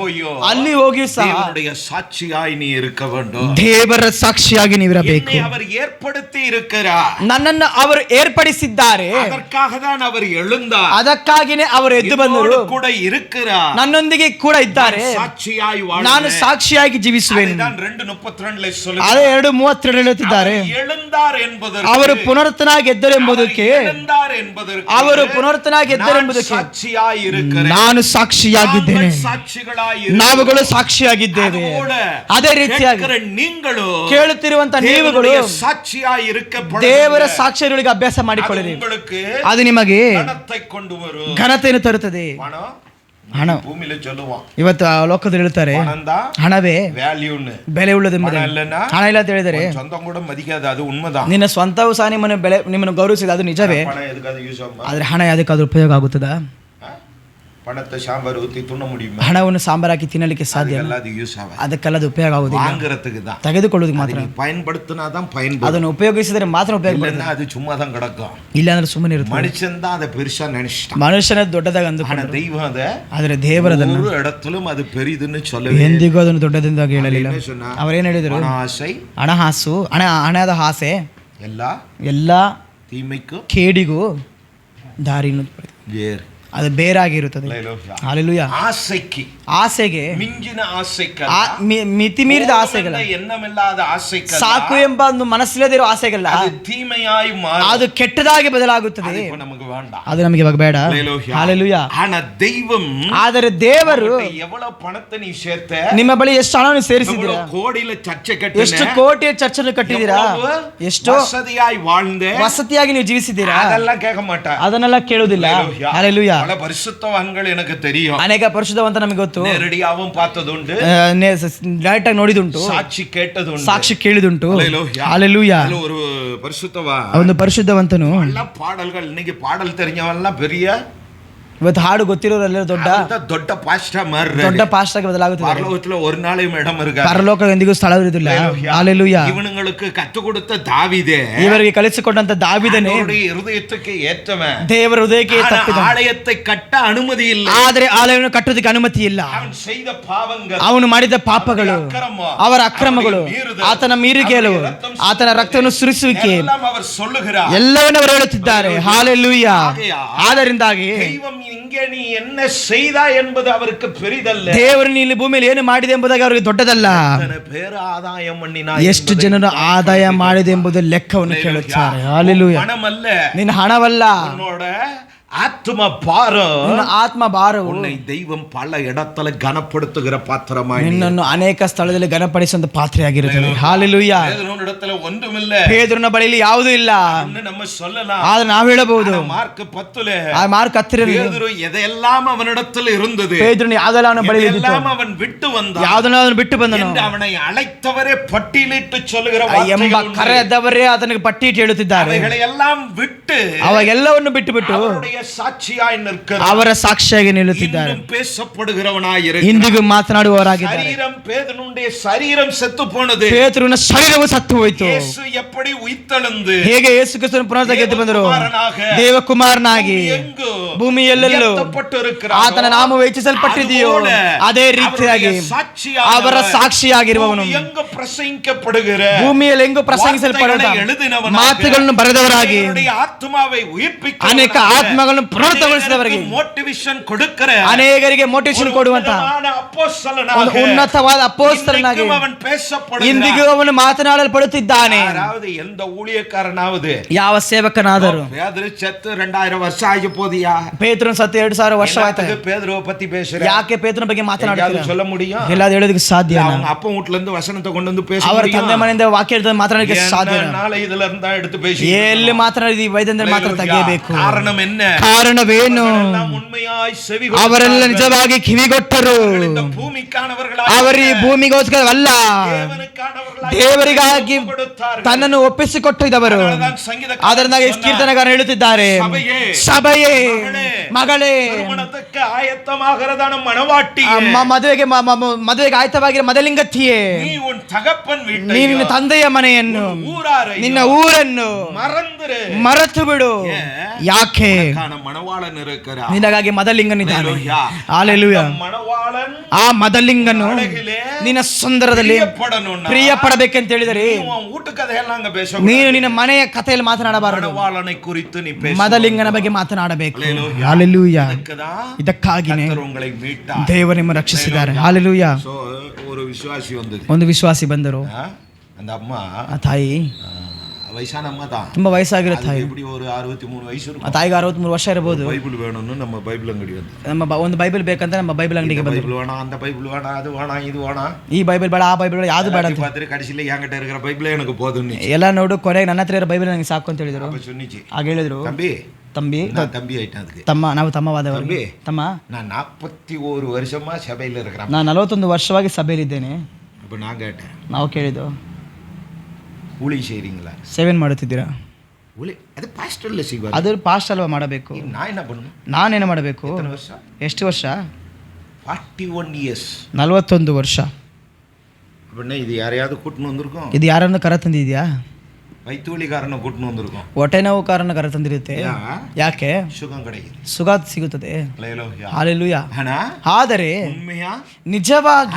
ಅಲ್ಲಿ ಹೋಗಿ ಸಹ ದೇವರುடைய ಸಾಕ್ಷಿಯಾಗಿ ನೀ ಇರಕ வேண்டும், ದೇವರ ಸಾಕ್ಷಿಯಾಗಿ ನೀವಿರಬೇಕು. ಅವರು ಏರ್ಪಡಿಸಿ ಇರುತ್ತಾರೆ, ನನ್ನನ್ನು ಅವರು ಏರ್ಪಡಿಸಿದ್ದಾರೆ, ಅದಕ್ಕಾக தான் அவர் எழுந்தார், ಅದಕ್ಕಾಗಿನೇ ಅವರು ಎದ್ದು ಬಂದರು, ಕೂಡ ಇರುತ್ತಾರೆ, ನನ್ನೊಂದಿಗೆ ಕೂಡ ಇದ್ದಾರೆ, ಸಾಕ್ಷಿಯಾಗಿ ನಾನು ಸಾಕ್ಷಿಯಾಗಿ ಜೀವಿಸುವೆನು. 2:32 சொல்லுங்க, ಅದೇ 2:32 ಹೇಳುತ್ತಿದ್ದಾರೆ, ಅವರು ಪುನರುತ್ಥನಾಗಿ ಎದ್ದರು ಎಂಬುದಕ್ಕೆ, ಅವರು ಪುನರುತ್ಥನಾಗಿ ಎದ್ದರು ಎಂಬುದಕ್ಕೆ ನಾನು ಸಾಕ್ಷಿಯಾಗಿದ್ದೇನೆ, ನಾವುಗಳು ಸಾಕ್ಷಿಯಾಗಿದ್ದೇವೆ. ಅದೇ ರೀತಿಯಾಗಿ ಕೇಳುತ್ತಿರುವಂತಹ ನೀವುಗಳು ದೇವರ ಸಾಕ್ಷಿಗಳಿಗೆ ಅಭ್ಯಾಸ ಮಾಡಿಕೊಳ್ಳಿರಿ, ಅದು ನಿಮಗೆ ಘನತೆಯನ್ನು ತರುತ್ತದೆ. ಹಣ ಇವತ್ತು ಲೋಕದಲ್ಲಿ ಹೇಳ್ತಾರೆ ಹಣವೇ ಬೆಲೆ ಉಳ್ಳದೆಂಬುದು. ಹಣ ಇಲ್ಲ ಅಂತ ಹೇಳಿದರೆ ನಿನ್ನ ಸ್ವಂತವೂ ಸಹ ನಿಮ್ಮನ್ನು ಗೌರವಿಸಿದ, ಅದು ನಿಜವೇ. ಆದ್ರೆ ಹಣ ಯಾವುದಕ್ಕಾದ್ರೂ ಉಪಯೋಗ ಆಗುತ್ತದಾ? ಹಣವನ್ನು ಸಾಂಬಾರ್ ಹಾಕಿ ತಿನ್ನಲಿಕ್ಕೆ ಸಾಧ್ಯ, ಅದಕ್ಕೆಲ್ಲ ಅದು ಉಪಯೋಗ ಆಗುವುದಿಲ್ಲ, ತೆಗೆದುಕೊಳ್ಳುವುದಕ್ಕೆ ಮಾತ್ರ. ಅದನ್ನು ಉಪಯೋಗಿಸಿದರೆ ಮಾತ್ರ ಉಪಯೋಗ, ಇಲ್ಲ ಅಂದ್ರೆ ಸುಮ್ಮನೆ ಇರುತ್ತೆ. ಮನುಷ್ಯನ ದೊಡ್ಡದಾಗ ಅಂದುಕೊಂಡ, ಆದರೆ ದೇವರದನ್ನು ಎಂದಿಗೂ ಅದನ್ನು ದೊಡ್ಡದೆಂದಾಗ ಹೇಳಲಿಲ್ಲ. ಅವರೇನು ಹೇಳಿದರು? ಹಣದ ಆಸೆ ಎಲ್ಲ ಕೇಡಿಗೂ ದಾರಿಯನ್ನು ಅದು ಬೇರಾಗಿರುತ್ತದೆ. ಹಲ್ಲೆಲೂಯಾ. ಆಸೆಗೆ ಮಿಂಚಿನ ಆಸೆಗಳ, ಮಿತಿ ಮೀರಿದ ಆಸೆಗಳ, ಸಾಕು ಎಂಬ ಒಂದು ಮನಸ್ಸಿಲ್ಲದಿರೋ ಆಸೆಗಳ, ಅದು ಕೆಟ್ಟದಾಗಿ ಬದಲಾಗುತ್ತದೆ. ಅದು ನಮಗೆ ಇವಾಗ ಬೇಡ. ಹಲ್ಲೆಲೂಯಾ. ಆದರೆ ದೇವರು ನಿಮ್ಮ ಬಳಿ ಎಷ್ಟು ಹಣವನ್ನು ಸೇರಿಸಿದ್ದೀರಾ, ಎಷ್ಟು ಕೋಟಿಯ ಚರ್ಚನ್ನು ಕಟ್ಟಿದ್ದೀರಾ, ಎಷ್ಟು ವಸತಿಯಾಗಿ ನೀವು ಜೀವಿಸಿದ್ದೀರಾ, ಅದನ್ನೆಲ್ಲ ಕೇಳುವುದಿಲ್ಲ. ಹಲ್ಲೆಲೂಯಾ. ಅನೇಕ ಪರಿಶುದ್ಧವಂತ ನಮಗೆ ಗೊತ್ತು, ಡೈರೆಕ್ಟ್ ಆಗಿ ನೋಡಿದುಂಟು, ಸಾಕ್ಷಿ ಕೇಳಿದುಂಟು. ಹಲ್ಲೆಲೂಯಾ. ಒಂದು ಪರಿಶುದ್ಧವಂತನು பாடல் தெரிஞ்சவன்லாம் பெரிய ಇವತ್ತು ಹಾಡು ಗೊತ್ತಿರೋರೆಲ್ಲರೂ ದೊಡ್ಡ ಪಾಸ್ಟರ್ ಮಾರ್ರೆ ದೊಡ್ಡ ಪಾಸ್ಟರ್ ಆಗಿ ಬದಲಾಗುತ್ತಿದ್ದಾರೆ. பரலோகத்துல ஒரு நாளையும் இடம் இருக்காது. ಪರಲೋಕ ಎಂದಿಗೂ ಸ್ಥಳವಿರುವುದಿಲ್ಲ. ಹಲ್ಲೆಲೂಯಾ. இவனுங்களுக்கு கத்து கொடுத்த தாவீதே, ಇವರಿಗೆ ಕಲಿಸಿಕೊಟ್ಟಂತ ದಾವೀದನೇ அவருடைய இருதயத்துக்கு ஏற்றவன். ದೇವರ ಹೃದಯಕ್ಕೆ ತಪ್ಪಿದ. ஆலயத்தை கட்ட ಅನುಮತಿ ಇಲ್ಲ. ಆದರೆ ಆಲಯವನ್ನು ಕಟ್ಟುವುದಕ್ಕೆ ಅನುಮತಿ ಇಲ್ಲ. ಅವನು செய்த ಪಾಪಗಳು, ಅವನು ಮಾಡಿದ ಪಾಪಗಳು, ಅವರ ಅಕ್ರಮಗಳು, ಆತನ ಮೀರಿಕೆಗಳು, ಆತನ ರಕ್ತವನ್ನು ಸುರಿಸುವಿಕೆ ಎಲ್ಲವನ್ನೂ ಅವರು ಹೇಳುತ್ತಿದ್ದಾರೆ. ಹಾಲೆಲೂಯಾ. ಆದ್ದರಿಂದಾಗಿ இங்கே நீ என்ன செய்தா என்பது அவருக்கு பெரிதல்ல. ದೇವರು ನೀ ಇಲ್ಲಿ ಭೂಮಿಯಲ್ಲಿ ಏನು ಮಾಡಿದೆ ಎಂಬುದಾಗಿ ಅವರಿಗೆ ದೊಡ್ಡದಲ್ಲ. ಎಷ್ಟು ಜನರು ಆದಾಯ ಮಾಡಿದೆ ಎಂಬುದು ಲೆಕ್ಕವನ್ನು ಕೇಳುತ್ತಾರೆ. ಹಾಲೆಲೂಯಾ. ನಿನ್ನ ಹಣವಲ್ಲ, ஆத்ம பாரம், ಆತ್ಮ ಭಾರವು உன்னை தெய்வம் பல இடத்துல கனப்படுத்துகிற பாத்திரமாய் ನಿನ್ನನ್ನು ಅನೇಕ ಸ್ಥಳದಲ್ಲಿ ಘನಪಡಿಸುವಂತ ಪಾತ್ರೆಯಾಗಿರುತ್ತದೆ. ಹಾಲೆಲೂಯಾ. இடத்துல ஒன்றுமில்ல. ಪೇತ್ರನ ಬಳಿಯಲ್ಲಿ ಯಾವುದೂ ಇಲ್ಲ நம்ம சொல்லலாம். ಆದ್ರೆ ನಾವು ಹೇಳಬಹುದು. ಮಾರ್ಕ್ 10 ಮಾರ್ಕ್ 10 ಪೇತ್ರನು ಎದೆல்லாம் ಅವನಿடத்தில் இருந்தது, ಪೇತ್ರನು ಯಾವುದೆಲ್ಲ ಅವನ ಬಳಿಯಲ್ಲಿ ಇತ್ತು, எல்லாம் அவன் விட்டு வந்தான், ಯಾವುದನ್ನ ಅವನು ಬಿಟ್ಟು ಬಂದನು ಎಂದು ಅವனை ಅழைத்தವರೇ ಪಟ್ಟಿಲಿಟ್ಟು சொல்லுகிற ಎಂಬ ಕರೆದವರೇ ಆತನಿಗೆ ಪಟ್ಟಿಟ್ಟು ಹೇಳುತ್ತಿದ್ದಾರೆ. ಅವೆಲ್ಲವನ್ನೆல்லாம் ಬಿಟ್ಟು ಅವೆಲ್ಲವನ್ನು ಬಿಟ್ಟು ಸಾಕ್ಷಿಯಾಗಿ ನಿற்கிறார், ಅವರ ಸಾಕ್ಷಿಯಾಗಿ ನಿಲ್ಲುತ್ತಿದ್ದಾರೆ. பேசப்படுகிறவனாயிருக்கிறார், ಇಂದಿಗೂ ಮಾತನಾಡುವವರಾಗಿದ್ದಾರೆ. ಶರೀரம் ಪೇತ್ರனுடைய ಶರೀரம் செத்து போனது, ಪೇತ್ರನ ಶರೀರವು ಸತ್ತು ಹೋಯಿತು. ಯೇಸು எப்படி ಉಯಿತೆಳೆದು ಹೇಗೆ ಯೇಸು ಕ್ರಿಸ್ತನು ಪುನರುತ್ಥಾನಕ್ಕೆ ಎದ್ದು ಬಂದರು, ದೇವಕುಮಾರನಾಗಿ ಭೂಮಿಯಲ್ಲೆಲ್ಲೂ ಆತನ ನಾಮವು ಹೆಚ್ಚಿಸಲ್ಪಟ್ಟಿದೆಯೋ ಅದೇ ರೀತಿಯಾಗಿ ಅವರ ಸಾಕ್ಷಿಯಾಗಿರುವವನು ಭೂಮಿಯಲ್ಲಿ ಹೆಂಗು ಪ್ರಸಂಗಿಸಲ್ಪಡುವ ಮಾತುಗಳನ್ನು ಬರೆದವರಾಗಿ ಅನೇಕ ಆತ್ಮಗಳನ್ನು ಪುನರುತ್ಥಾನಗೊಳಿಸಿದವರಿಗೆ ಮೋಟಿವೇಶನ್ ಕೊಡುತ್ತಾರೆ, ಅನೇಕರಿಗೆ ಮೋಟಿವೇಶನ್ ಕೊಡುವಂತ ಉನ್ನತವಾದ ಅಪೊಸ್ತಲನಾಗಿ ಇಂದಿಗೂ ಅವನು ಮಾತನಾಡಲ್ಪಡುತ್ತಿದ್ದಾನೆ. ಎಂದ ஊழியக்காரனாவது ಯಾವ ಸೇವಕನಾದರೂ ಪೇತ್ರ ಸತ್ತು 2000 ವರ್ಷ ಆಗಿ போதியா, ಪೇತ್ರನ ಸತ್ತು 2000 ವರ್ಷವಾಯ್ತು. ಪೇತ್ರನ ಪತ್ತಿ பேசுற, ಯಾಕೆ ಪೇತ್ರನ ಬಗ್ಗೆ ಮಾತನಾಡ್ತೀರಾ? சொல்ல முடியும்? ಎಲ್ಲಾದರೂ ಹೇಳೋದಕ್ಕೆ ಸಾಧ್ಯ? அவங்க அப்பா வீட்ல இருந்து வசனத்தை கொண்டு வந்து பேச ಅವರ ತಂದೆ ಮನೆಯಿಂದ ವಾಕ್ಯ எடுத்து ಮಾತನಾಡಲಿಕ್ಕೆ ಸಾಧ್ಯ? ನಾಳೆ ಇದೆಲ್ಲ எடுத்து பேசி ಎಲ್ಲಿ ಮಾತನಾಡಿದಿ ವೈದ್ಯಂದ್ರೆ ಮಾತ್ರ ತೆಗೆಯಬೇಕು. ಕಾರಣಂ என்ன? ಕಾರಣವೇನು? ಉನ್ಮೆಯಾಗಿ ಸೆವಿ ಅವರೆಲ್ಲ ನಿಜವಾಗಿ ಕಿವಿಗೊಟ್ಟರು. ಅವರ ಈ ಭೂಮಿಗೋಸ್ಕರವಲ್ಲ, ದೇವರಿಗಾಗಿ ತನ್ನನ್ನು ಒಪ್ಪಿಸಿಕೊಟ್ಟಿದ್ದವರು. ಅದರಿಂದಾಗಿ ಕೀರ್ತನೆಗಾರರು ಹೇಳುತ್ತಿದ್ದಾರೆ, ಸಭೆಯೇ ಮಗಳೇ, ಮದುವೆಗೆ ಆಯ್ತವಾಗಿರೋ ಮದಲಿಂಗತ್ತಿಯೇ, ನಿನ್ನ ತಂದೆಯ ಮನೆಯನ್ನು ನಿನ್ನ ಊರನ್ನು ಮರೆತು ಬಿಡು. ಯಾಕೆ? ನಿನಗಾಗಿ ಮದಲಿಂಗನಿದ್ದಾನೆ. ಹಲ್ಲೆಲೂಯಾ. ಆ ಮದಲಿಂಗನು ನಿನ್ನ ಸುಂದರದಲ್ಲಿ ಪ್ರಿಯ ಪಡಬೇಕಂತ ಹೇಳಿದರೆ ನೀನು ನಿನ್ನ ಮನೆಯ ಕಥೆಯಲ್ಲಿ ಮಾತನಾಡಬಾರದು, ಮದಲಿಂಗನ ಬಗ್ಗೆ ಮಾತನಾಡಬೇಕು. ಹಲ್ಲೆಲೂಯಾ. ಇದಕ್ಕಾಗಿನೇ ದೇವರು ನಿಮ್ಮನ್ನು ರಕ್ಷಿಸಿದ್ದಾರೆ. ಹಲ್ಲೆಲೂಯಾ. ಒಂದು ವಿಶ್ವಾಸಿ ಬಂದರು. ಆ ತಾಯಿ ತುಂಬಾ ವಯಸ್ಸಾಗಿರೋ ತಾಯಿ, ಆ ತಾಯಿಗೆ 63 ವರ್ಷ ಇರಬಹುದು. ನಮ್ಮ ಒಂದು ಬೈಬಲ್ ಬೇಕಂತ ನಮ್ಮ ಬೈಬಲ್ ಅಂಗಡಿಗೆ ಬಂದರು. ಈ ಬೈಬಲ್ ಬೇಡ, ಆ ಬೈಬಲ್ ಬೇಡ, ಯಾವುದು ಬೇಡ ಅಂತ ಎಲ್ಲ ನೋಡು, ಕೊನೆಗೆ ನನ್ನ ಹತ್ರ ಇರೋ ಬೈಬಲ್ ನನಗೆ ಸಾಕು ಅಂತ ಹೇಳಿದರು. ಆಗ ಹೇಳಿದ್ರು, ತಂಬಿ ತಮ್ಮ, ನಾವು ತಮ್ಮವಾದವರು. ತಮ್ಮ, ನಾನು 41 ವರ್ಷವಾಗಿ ಸಭೆಯಲ್ಲಿದ್ದೇನೆ. ನಾವು ಕೇಳಿದ್ದು, ಸೇವೆನ್ ಮಾಡುತ್ತಿದ್ದೀರಾ? ಅದು ಪಾಸ್ಟ್ ಅಲ್ವಾ ಮಾಡಬೇಕು? ನಾನೇನು ಮಾಡಬೇಕು? ಎಷ್ಟು ವರ್ಷ? 41 ವರ್ಷ. ಇದು ಯಾರನ್ನು ಕರ ತಂದಿದ್ಯಾ? ಹೊಟ್ಟೆ ನೋವು ಕಾರಣ ಕರ ತಂದಿರುತ್ತೆ. ಯಾಕೆ? ಸುಖ ಸಿಗುತ್ತದೆ. ಹಲ್ಲೆಲೂಯಾ. ಆದರೆ ನಿಜವಾಗಿ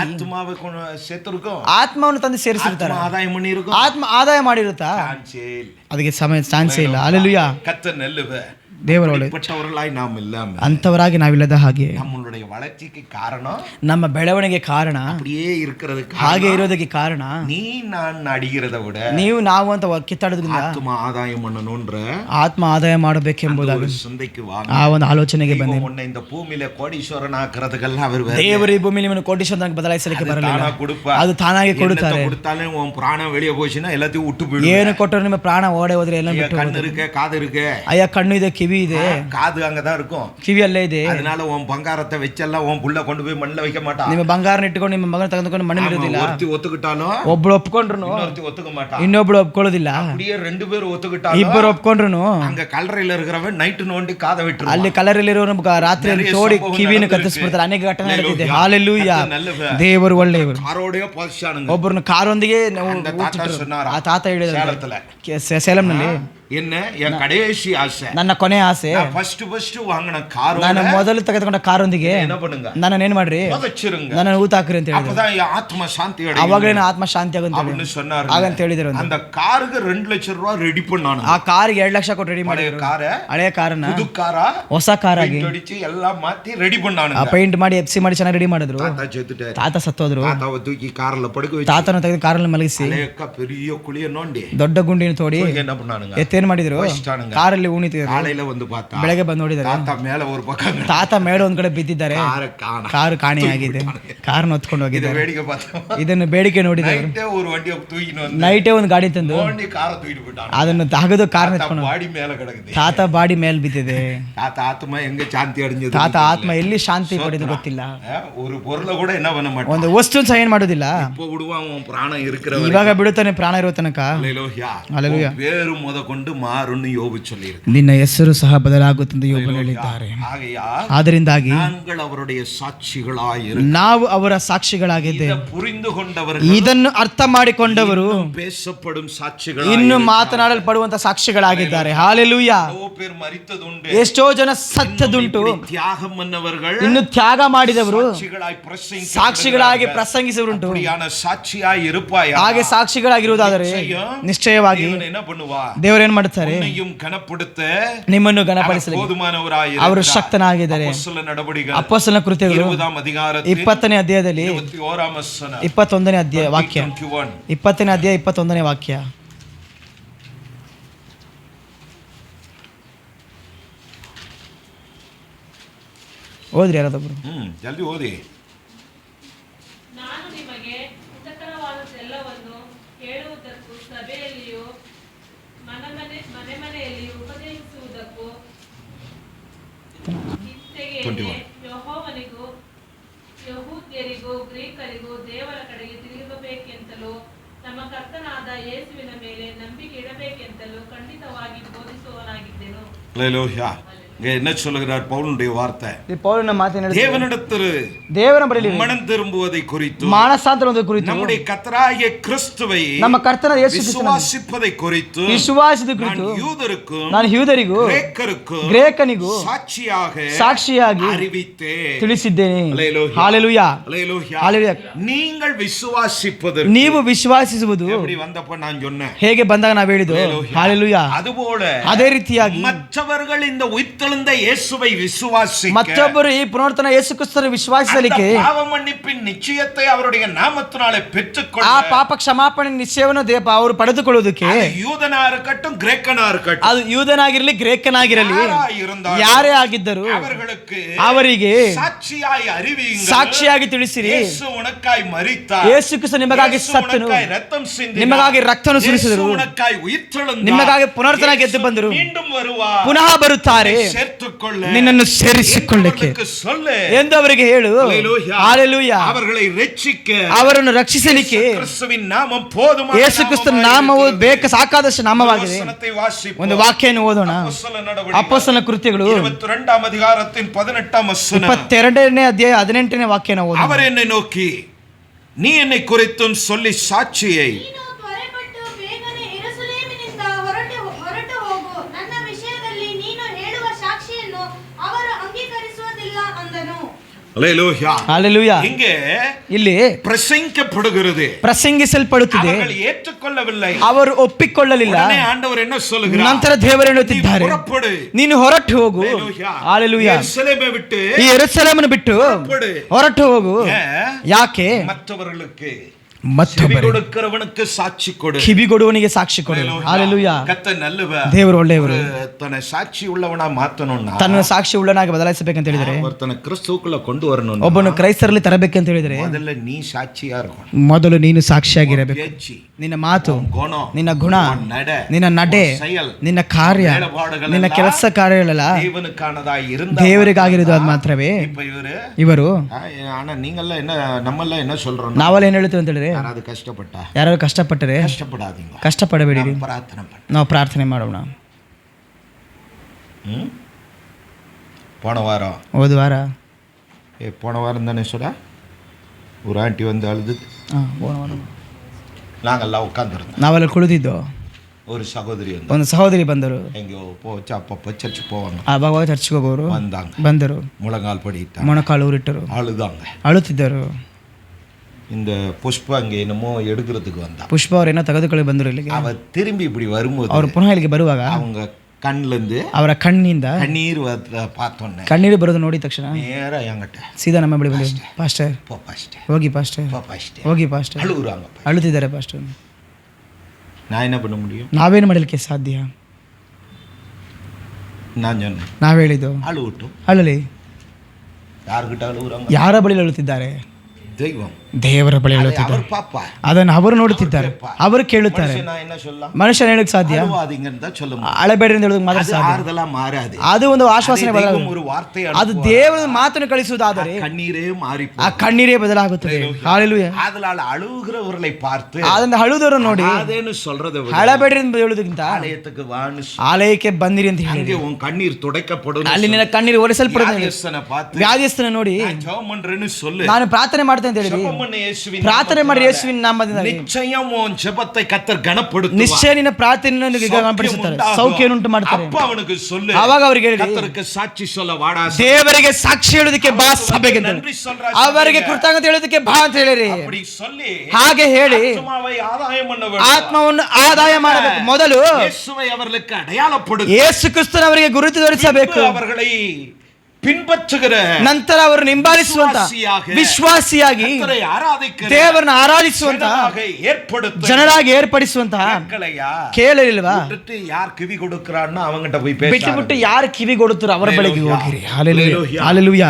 ಆತ್ಮವನ್ನು ತಂದು ಸೇರಿಸಿರ್ತಾರೆ. ಆತ್ಮ ಆದಾಯ ಮಾಡಿರುತ್ತಾ? ಅದಕ್ಕೆ ಸಮಯ ಚಾನ್ಸೇ ಇಲ್ಲ. ಹಲ್ಲೆಲೂಯಾ. ದೇವರ ಅಂತವರಾಗಿ ನಾವಿಲ್ಲದ ಹಾಗೆ ನಮ್ಮ ಬೆಳವಣಿಗೆ ಕಾರಣ ಹಾಗೆ ಇರೋದಕ್ಕೆ ಕಾರಣ ನೀವು ನಾವು ಅಂತ ಕಿತ್ತಾಡೋದ್ರಿಂದ ಆತ್ಮ ಆದಾಯ ಮಾಡಬೇಕೆಂಬುದಾಗಿ ಆ ಒಂದು ಆಲೋಚನೆಗೆ ಬಂದೆ. ದೇವರು ಈ ಭೂಮಿಯಲ್ಲಿ ನಿಮ್ಮನ್ನು ಕೋಟೀಶ್ವರನಾಗಿ ಬದಲಾಯಿಸಲಿಕ್ಕೆ ಬರಲಿಲ್ಲ, ಅದು ತಾನಾಗಿ ಕೊಡುತ್ತಾರೆ. ಏನು ಕೊಟ್ಟರು ನಿಮ್ಮ ಪ್ರಾಣ ಓಡೆ ಹೋದ್ರೆ ಎಲ್ಲ ಬಿಟ್ಟು, ಅಯ್ಯ ಕಣ್ಣು ಇದೆ, ಕಿವಿ ಕಿವಿ ಇದೆ, காது அங்கதான் இருக்கும். ಕಿವಿ ಅಲ್ಲೇ ಇದೆ. அதனால உன் பங்காரத்தை வச்செல்லாம் உன் புள்ள கொண்டு போய் மண்ணில் வைக்க மாட்டான். ನಿಮ್ಮ ಬಂಗಾರನ ಇಟ್ಕೊಂಡು ನಿಮ್ಮ ಮಗನ ತೆಗೆದುಕೊಂಡು ಮಣ್ಣಿನ ಇರೋದಿಲ್ಲ. ஒருத்தி ஒத்துக்கிட்டாலும் ಒಬ್ಳು ಒಪ್ಕೊಂಡ್ರು இன்னொருத்தி ஒத்துக்க மாட்டான். ಇನ್ನೊಬ್ಳು ಒಪ್ಕೊಳ್ಳೋದಿಲ್ಲ. அப்படியே ரெண்டு பேரும் ஒத்துக்கிட்டாலும் ಇಬ್ಬರು ಒಪ್ಕೊಂಡ್ರು அங்க கல்லறையில இருக்கிறவன் ನೈಟ್ ನೋಂಡಿ ಕಾದ ಬಿಟ್ರು. ಅಲ್ಲಿ ಕಲರಲ್ಲಿರೋ ರಾತ್ರಿಯಲ್ಲಿ ತೋಡಿ ಕಿವಿನ ಕತ್ತರಿಸ್ಬಿಡ್ತಾರೆ. ಅನೇಕ ಘಟನೆ ನಡೆದಿದೆ. ಹಾಲೆಲೂಯಾ, ದೇವರು ಒಳ್ಳೆಯವರು. ಕಾರೋடைய போதிச்சானுங்க. ಒಬ್ಬರನ್ನ ಕಾರೊಂದಿಗೆ ಆ ತಾತ ಹೇಳಿದ್ರು ಸೇಲಂನಲ್ಲಿ, என்ன என் கடைசி ஆசை, ನನ್ನ ಕೊನೆ ಆಸೆ, ಫಸ್ಟ್ வாங்கின ಕಾರ್, ನಾನು ಮೊದಲು ತೆಗೆದುಕೊಂಡ ಕಾರೊಂದಿಗೆ என்ன பண்ணுங்க, ನನ್ನ ಏನ್ ಮಾಡ್ರಿ, புதைச்சிருங்க, ನನ್ನ ಊತ ಹಾಕ್ರಿ ಅಂತ ಹೇಳಿದ್ರು. அப்பதான் என் ஆத்ம சாந்தி அடையும், ಅವಾಗಲೇ ನನ್ನ ಆತ್ಮ ಶಾಂತಿ ಆಗುತ್ತೆ அப்படின்னு சொன்னாரு. ಹಾಗಂತ ಹೇಳಿದ್ರು. அந்த காருக்கு 2 ಲಕ್ಷ ರೂಪಾಯಿ ರೆಡಿ பண்ணானு. ಆ ಕಾರಿಗೆ 2 ಲಕ್ಷ ಕೊಟ್ಟು ರೆಡಿ ಮಾಡಿದ್ರು. ಹಳೆಯ ಕಾರನ್ನ புது காரா ಹೊಸ ಕಾರಾಗಿ ಅಡಿಸಿ ಎಲ್ಲ ಮಾತಿ ರೆಡಿ பண்ணானு. ಆ ಪೇಂಟ್ ಮಾಡಿ ಎಫ್ಸಿ ಮಾಡಿ ಚೆನ್ನಾಗಿ ರೆಡಿ ಮಾಡಿದ್ರು. ತಾತ ಚೆತ್ತಿட்டாரு. ತಾತ ಸತ್ತೋದ್ರು. ತಾತ ತೂಕಿ ಕಾರಲ್ಲಿ ಪಡುಕು ವಚ್ಚಿ ತಾತನ ತೆಗೆದು ಕಾರಲ್ಲಿ ಮಲಗಿಸಿ ಲೇಕ பெரிய ಕುಳಿಯ ನೋಡಿ ದೊಡ್ಡ ಗುಂಡಿನ ತೋಡಿ என்ன பண்ணானுங்க, ಎತ್ತೇನ್ ಮಾಡಿದ್ರು, ಕಾರಲ್ಲಿ ಉಣಿತಿದ್ರು. ಕಾலையில ಒಂದು ಪಾತ ಬೆಳಗ್ಗೆ ಬಂದು ನೋಡಿದ್ದಾರೆ, ತಾತ ಮೇಲೆ ஒரு பக்கம், ತಾತ ಮೇಲೆ ಒಂದ್ ಕಡೆ ಬಿದ್ದಿದ್ದಾರೆ. ಕಾರು ಕಾಣೆಯಾಗಿದೆ, ಕಾರನ್ನ ಹೊತ್ಕೊಂಡು ಹೋಗಿದ್ದಾರೆ. ಬೇಡಿಕೆ ಪಾತ ಇದನ್ನು ಬೇಡಿಕೆ ನೋಡಿದ್ರು. ನೈಟೇ ஒரு வண்டி தூக்கினு வந்து ನೈಟೇ ಒಂದು ಗಾಡಿ ತಂದು ನೋಡಿ ಕಾರ್ ತೂಕಿட்டு ಬಿಟ್ಟಾನ. ಅದನ್ನು ತಗದು ಕಾರ್ ಎತ್ಕೊಂಡು ಬಾಡಿ ಮೇಲೆ கிடக்குது. ತಾತ ಬಾಡಿ ಮೇಲೆ ಬಿದ್ದಿದೆ. ತಾತ ಆತ್ಮ ಹೆಂಗೆ ಶಾಂತಿ ಅடைஞ்சது, ತಾತ ಆತ್ಮ ಎಲ್ಲಿ ಶಾಂತಿ ಪಡೆದು ಗೊತ್ತಿಲ್ಲ. ஒரு பொருளை கூட என்ன பண்ண மாட்டான், ಒಂದು ವಸ್ತು ಸಹ ಏನ್ ಮಾಡೋದಿಲ್ಲ. இப்போ விடுவான் உன் ಪ್ರಾಣ இருக்கிறவரை, ಇವಾಗ ಬಿಡುತ್ತಾನೆ ಪ್ರಾಣ ಇರೋ ತನಕ. ஹalleluya, ஹalleluya. ಬೇರು ಮೊದಕೊಂಡು ಮಾರುನ್ನು ಯೋಬು சொல்லியிருக்கிறார். ನಿನ್ನ ಹೆಸರು ಸಹ ಬದಲಾಗುತ್ತದೆ ಯೋಬನು ಹೇಳಿದ್ದಾರೆ. ಆದ್ದರಿಂದಾಗಿ நாங்கள் அவருடைய சாட்சிகளாய் ನಾವು ಅವರ ಸಾಕ್ಷಿಗಳಾಗಿದ್ದೇವೆ. புரிந்து கொண்டவர்கள், ಇದನ್ನು ಅರ್ಥ ಮಾಡಿಕೊಂಡವರು பேசப்படும் சாட்சிகள், ಇನ್ನು ಮಾತನಾಡಲ್ಪಡುವಂತ ಸಾಕ್ಷಿಗಳಾಗಿದ್ದಾರೆ. ಹಾಲೆಲೂಯಾ. ಎಷ್ಟೋ ಜನ ಸತ್ತದುಂಟು, தியாகம் பண்ணவர்கள், ಇನ್ನು ತ್ಯಾಗ ಮಾಡಿದವರು ಸಾಕ್ಷಿಗಳಾಗಿ ಪ್ರಸಂಗಿಸುವರುಂಟು. ಸಾಕ್ಷಿಯಾಗಿ ಇರುಪಾಯ, ಹಾಗೆ ಸಾಕ್ಷಿಗಳಾಗಿರುವುದಾದರೆ ನಿಶ್ಚಯವಾಗಿ ದೇವರೇನ್ ಮಾಡುತ್ತಾರೆ, ನಿಮ್ಮನ್ನು ಗಣಪಡಿಸಲು ಅವರು ಶಕ್ತನಾಗಿದ್ದಾರೆ. ಅಪೊಸ್ತಲನ ಕೃತ್ಯಗಳು 20ನೇ ಅಧ್ಯಾಯದಲ್ಲಿ 21ನೇ ಅಧ್ಯಾಯ ವಾಕ್ಯ, 20ನೇ ಅಧ್ಯಾಯ 21ನೇ ವಾಕ್ಯ. ಓದ್ರಿ ಯಾರಾದೊಬ್ರು, ಜಲ್ದಿ ಓದಿ. ನಾನು ನಿಮಗೆ ಹಿತಕರವಾದದ್ದೆಲ್ಲವನ್ನು ಹೇಳುವುದಕ್ಕೂ ಸಭೆಯಲ್ಲಿಯೂ ಮನೆ ಮನೆಯಲ್ಲಿ ಉಪದೇಶಿಸುವುದಕ್ಕೂ ಯೆಹೋವನಿಗೂ ಯಹೂದ್ಯರಿಗೂ ಗ್ರೀಕರಿಗೂ ದೇವರ ಕಡೆಗೆ ತಿರುಗಬೇಕೆಂತಲೂ ನಮ್ಮ ಕರ್ತನಾದ ಯೇಸುವಿನ ಮೇಲೆ ನಂಬಿಕೆ ಇಡಬೇಕೆಂತಲೂ ಖಂಡಿತವಾಗಿ ಬೋಧಿಸುವವನಾಗಿದ್ದೆನು. ஹalleluya. என்ன சொல்லுகிறார் பவுலுடைய வார்த்தை, ಪೌಲನ ಮಾತಿನ தேவனிடத்தில் ದೇವರ ಬಳಿಯಲ್ಲಿ மனம் திரும்புவதை குறித்து, ಮಾನಸಾಂತರದ ಕುರಿತು, நம்முடைய கர்த்தராகிய கிறிஸ்துவை ನಮ್ಮ ಕರ್ತನ ಯೇಸು ಕ್ರಿಸ್ತನನ್ನು ವಿಶ್ವಾಸಿಸುವುದை குறித்து, ವಿಶ್ವಾಸದ ಕುರಿತು ನಾನು ಯೂದರಿಗೂ ಗ್ರೀಕನಿಗೂ ಸಾಕ್ಷಿಯಾಗಿ ತಿಳಿಸಿದ್ದೇನೆ. Hallelujah, hallelujah. நீங்கள் விசுவாசிப்பதற்கு, ನೀವು ವಿಶ್ವಾಸಿಸುವುದು எப்படி வந்தப்ப நான் சொன்னேன், ಹೇಗೆ ಬಂದಾಗ ನಾವು ಹೇಳಿದ್ದು. ಹಲ್ಲೆಲೂಯಾ. அதுபோல ಅದೇ ರೀತಿಯಾಗಿ மற்றவர்கள் இந்த உயிர்த்தெழுந்த இயேசுவை விசுவாசிக்க, ಮತ್ತೊಬ್ಬರು ಈ ಪುನರುತ್ಥಾನ ಯೇಸು ಕ್ರಿಸ್ತನ ವಿಶ್ವಾಸಿಸಲಿಕ್ಕೆ பாவ மன்னிப்பின் நிச்சயத்தை அவருடைய நாமத்தினாலே பெற்றுக்கொள்ள, ಆ ಪಾಪ ಕ್ಷಮಾಪಣೆ ನಿಶ್ಚಯವನ್ನು ಅವರು ಪಡೆದುಕೊಳ್ಳುವುದಕ್ಕೆ, ಯೂದನಾ இருக்கட்டும் கிரேக்கனா இருக்கட்டும், ಅದು ಯೂದನಾಗಿರಲಿ ಗ್ರೀಕನಾಗಿರಲಿ ಯಾರೇ ಆಗಿದ್ದರು ಅವರಿಗೆ ಸಾಕ್ಷಿಯಾಗಿ அறிவியுங்கள், ಸಾಕ್ಷಿಯಾಗಿ ತಿಳಿಸಿರಿ, ಯೇಸು ಉನಕ್ಕಾಗಿ ಮರಿತಾರ್, ಯೇಸು ಕ್ರಿಸ್ತ ನಿಮಗಾಗಿ ಸತ್ತನು, ನಿಮಗಾಗಿ ರಕ್ತವನ್ನು ಸುರಿಸಿದರು, ನಿಮಗಾಗಿ ಪುನರುತ್ಥಾನಕ್ಕೆ ಎದ್ದು ಬಂದರು, ಪುನಃ ಬರುತ್ತಾರೆ ನಿನ್ನನ್ನು ಸೇರಿಸಿಕೊಳ್ಳಕ್ಕೆ ಎಂದು ಅವರಿಗೆ ಹೇಳು. ಹಲ್ಲೆಲೂಯಾ. ಅವರನ್ನು ರಕ್ಷಿಸಲಿಕ್ಕೆ ಯೇಸು ಕ್ರಿಸ್ತನ ನಾಮವು ಸಾಕಾದಷ್ಟು ನಾಮವಾಗಿದೆ. ಒಂದು ವಾಕ್ಯವನ್ನು ಓದೋಣ. ಅಪೊಸ್ತಲನ ಕೃತ್ಯಗಳು 22ನೇ ಅಧ್ಯಾಯ 18ನೇ ವಾಕ್ಯನ ಓದೋಣ. ಅವರನ್ನು ನೋಕಿ ನೀ என்னை குறித்தும் சொல்லி சாட்சியை, ಹಲ್ಲೆಲೂಯಾ. ಇಲ್ಲಿ ಪ್ರಸಂಗಿಸಲ್ಪಡುತ್ತದೆ, ಪ್ರಸಂಗಿಸಲ್ಪಡುತ್ತಿದೆ, ಏற்றுಕೊಳ್ಳವಿಲ್ಲ, ಅವರು ಒಪ್ಪಿಕೊಳ್ಳಲಿಲ್ಲ. ಆಂಡವರು ಏನು சொல்லுகிறார், ನಂತರ ದೇವರು ಹೇಳುತ್ತಿದ್ದಾರೆ, ನೀನು ಹೊರಟು ಹೋಗು. ಹಲ್ಲೆಲೂಯಾ. ಈ ಯೆರೂಸಲೇಮನ್ನು ಬಿಟ್ಟು ಹೊರಟು ಹೋಗು. ಯಾಕೆ? ಮற்றವர்களுக்கு ಮತ್ತೊಬ್ಬರಿಗೆ கொடுக்கிறவனுக்கு சாட்சி கொடு. ಕಿವಿಗೊಡುವವನಿಗೆ ಸಾಕ್ಷಿ ಕೊಡು. ಹಲ್ಲೆಲೂಯಾ. கர்த்தர் நல்லவர். ದೇವರು ಒಳ್ಳೆಯವರು. ತನ್ನ ಸಾಕ್ಷಿ ಉಳ್ಳವನ ಮಾತನೋಣ, ತನ್ನ ಸಾಕ್ಷಿ ಉಳ್ಳನಾಗಿ ಬದಲಾಯಿಸಬೇಕಂತ ಹೇಳಿದರೆ, ತನ್ನ ಕ್ರಿಸ್ತುக்குள்ள கொண்டு வரணும், ಒಬ್ಬನು ಕ್ರೈಸ್ತರಲ್ಲಿ ತರಬೇಕಂತ ಹೇಳಿದರೆ ಮೊದಲು ನೀ ಸಾಕ್ಷಿಯಾ ಇರಬೇಕು. ಮೊದಲು ನೀನು ಸಾಕ್ಷಿಯಾಗಿರಬೇಕು. ನಿನ್ನ ಮಾತು, ನಿನ್ನ ಗುಣ, ನಿನ್ನ ನಡೆ, ನಿನ್ನ ಕಾರ್ಯ, ನಿನ್ನ ಕೆಲಸ ಕಾರ್ಯಗಳೆಲ್ಲ ದೇವರಿಗಾಗಿರೋದು. ಅದು ಮಾತ್ರವೇ ಇವರು. நீங்கெல்லாம் என்ன நம்மெல்லாம் என்ன சொல்றோம், ನಾವೆಲ್ಲ ಏನು ಹೇಳ್ತೀವಿ ಅಂತ ಹೇಳಿದ್ರೆ, ಯಾರಾದ್ರೂ ಕಷ್ಟಪಟ್ಟ, ಯಾರು ಕಷ್ಟಪಟ್ಟರೆ ಕಷ್ಟಪಡಬೇಡಿ, ನಾವು ಪ್ರಾರ್ಥನೆ ಮಾಡೋಣ. போன வாரம் ಹೋದ ವಾರ போன வாரம் தானே சொல்ல ஒரு ஆண்டி வந்து அழுது, நாங்கெல்லாம் உட்காந்துருந்தோம், ನಾವೆಲ್ಲ ಕುಳಿತಿದ್ದೋ. ஒரு சகோதரி வந்து, ಒಂದು ಸಹೋದರಿ ಬಂದರು. எங்கேயೋ போச்சு, அப்பப்போ ಚರ್ಚ್ போவாங்க, ಆವಾಗ ಚರ್ಚ್ಗೆ ಹೋಗೋರು ಬಂದರು. முழங்கால் படித்தாங்க, ಮೊಣಕಾಲು ಊರಿಟ್ಟರು, அழுதாங்க, ಅಳುತ್ತಿದ್ದರು. இந்த புஷ்ப அங்கே என்னமோ எடுக்கிறதுக்கு வந்தா, ಪುಷ್ಪ ಅವರೇನೋ ತೆಗೆದುಕೊಳ್ಳಿ ಬಂದರು ಇಲ್ಲಿಗೆ. அவ திரும்பಿ இப்படி வரும்போது ಅವರು ಪುನಃ ಇಲ್ಲಿಗೆ ಬರುವಾಗ அவங்க ಕಣ್ಣಿಂದ ಅವರ ಕಣ್ಣಿಂದ ಕಣ್ಣೀರು பார்த்தோன்னே, ಕಣ್ಣೀರು ಬರೋದು ನೋಡಿ ತಕ್ಷಣ ನೇರ ಎಂಗಟ ಸೀದಾ ನಮ್ಮ ಬಳಿ ಬಂದರು. ಪಾಸ್ಟರ್ ಹೋಗಿ, ಪಾಸ್ಟರ್ ಹೋಗಿ, ಪಾಸ್ಟರ್ அழுகுறாங்க, ಅಳುತ್ತಿದ್ದಾರೆ ಪಾಸ್ಟರ್. நான் என்ன பண்ண முடியும், ನಾವೇನು ಮಾಡಲಿಕ್ಕೆ ಸಾಧ್ಯ? நான் சொன்னேன், ನಾವು ಹೇಳಿದ್ದು அழுகட்டும், ಅಳಲಿ. யாருக்கிட்ட அழுகுறாங்க? ಯಾರ ಬಳಿ ಅಳುತ್ತಿದ್ದಾರೆ? தெய்வம், ದೇವರ ಬಳಿ ಅಳುತ್ತಿದ್ದಾರೆ. ಅದನ್ನು ಅವರು ನೋಡುತ್ತಿದ್ದಾರೆ, ಅವರು ಕೇಳುತ್ತಾರೆ. ಮನುಷ್ಯನ ಹೇಳಕ್ ಸಾಧ್ಯ? ಅಳಬೇಡ್ರಿ ಅಂತ ಹೇಳೋದು ಮಾತ್ರ ಸಾಧ್ಯ. ಅದು ಒಂದು ಆಶ್ವಾಸನೆ ಬದಲಾಗುತ್ತೆ. ಅದು ದೇವರ ಮಾತನ್ನು ಕಳಿಸುವುದಾದರೆ ಆ ಕಣ್ಣೀರೇ ಬದಲಾಗುತ್ತದೆ. ಹಲ್ಲೆಲೂಯಾ. ಅದನ್ನ ಅಳುವುದನ್ನು ನೋಡಿ ಅಳಬೇಡ್ರಿ ಅಂತ ಹೇಳುವುದಕ್ಕಿಂತ ಆಲಯಕ್ಕೆ ಬಂದಿರಿ ಅಂತ ಹೇಳಿ ಅಲ್ಲಿ ನಿನ್ನ ಕಣ್ಣೀರು ಒರೆಸಲ್ಪಡುತ್ತದೆ. ವ್ಯಾಧಿಸ್ಥನ ನೋಡಿ ನಾನು ಪ್ರಾರ್ಥನೆ ಮಾಡ್ತೇನೆ ಅಂತ ಹೇಳಿ ಪ್ರಾರ್ಥನೆ ಮಾಡಿ ಯೇಸುವಿನ ನಾಮದಿಂದ ನಿಶ್ಚಯ ನಿನ್ನ ಪ್ರಾರ್ಥನೆಯನ್ನು ಗಮನಪಡಿಸುತ್ತಾರೆ, ಸೌಖ್ಯವನ್ನು ಮಾಡ್ತಾರೆ. ಅವಾಗ ಅವರಿಗೆ ಹೇಳಿ ದೇವರಿಗೆ ಸಾಕ್ಷಿ ಹೇಳೋದಕ್ಕೆ ಬಾ ಸಭೆಗೆ, ಅವರಿಗೆ ಕೃತಜ್ಞತೆ ಹೇಳೋದಕ್ಕೆ ಬಾ ಅಂತ ಹೇಳಿರಿ. ಹಾಗೆ ಹೇಳಿ ಆತ್ಮವನ್ನು ಆದಾಯ ಮಾಡಬೇಕು. ಮೊದಲು ಯೇಸು ಕ್ರಿಸ್ತನವರಿಗೆ ಗುರುತು ತೋರಿಸಬೇಕು, பின்பற்றுகிற ನಂತರ ಅವರನ್ನು ಹಿಂಬಾಲಿಸುವಂತ ವಿಶ್ವಾಸಿಯಾಗಿ ದೇವರನ್ನು ಆರಾಧಿಸುವಂತ ಜನರಾಗಿ ಏರ್ಪಡಿಸುವಂತ ಕೇಳಲಿಲ್ವಾ? ಯಾರು ಕಿವಿ ಕೊಡುಕ್ರಾನ್ನ ಅವங்கிட்ட போய் பேச ಬಿಟ್ಟು ಯಾರು ಕಿವಿ ಕೊಡುತ್ತಾರೋ ಅವರ ಬಳಿಗೆ ಹೋಗಿರಿ. ಹಲ್ಲೆಲೂಯಾ.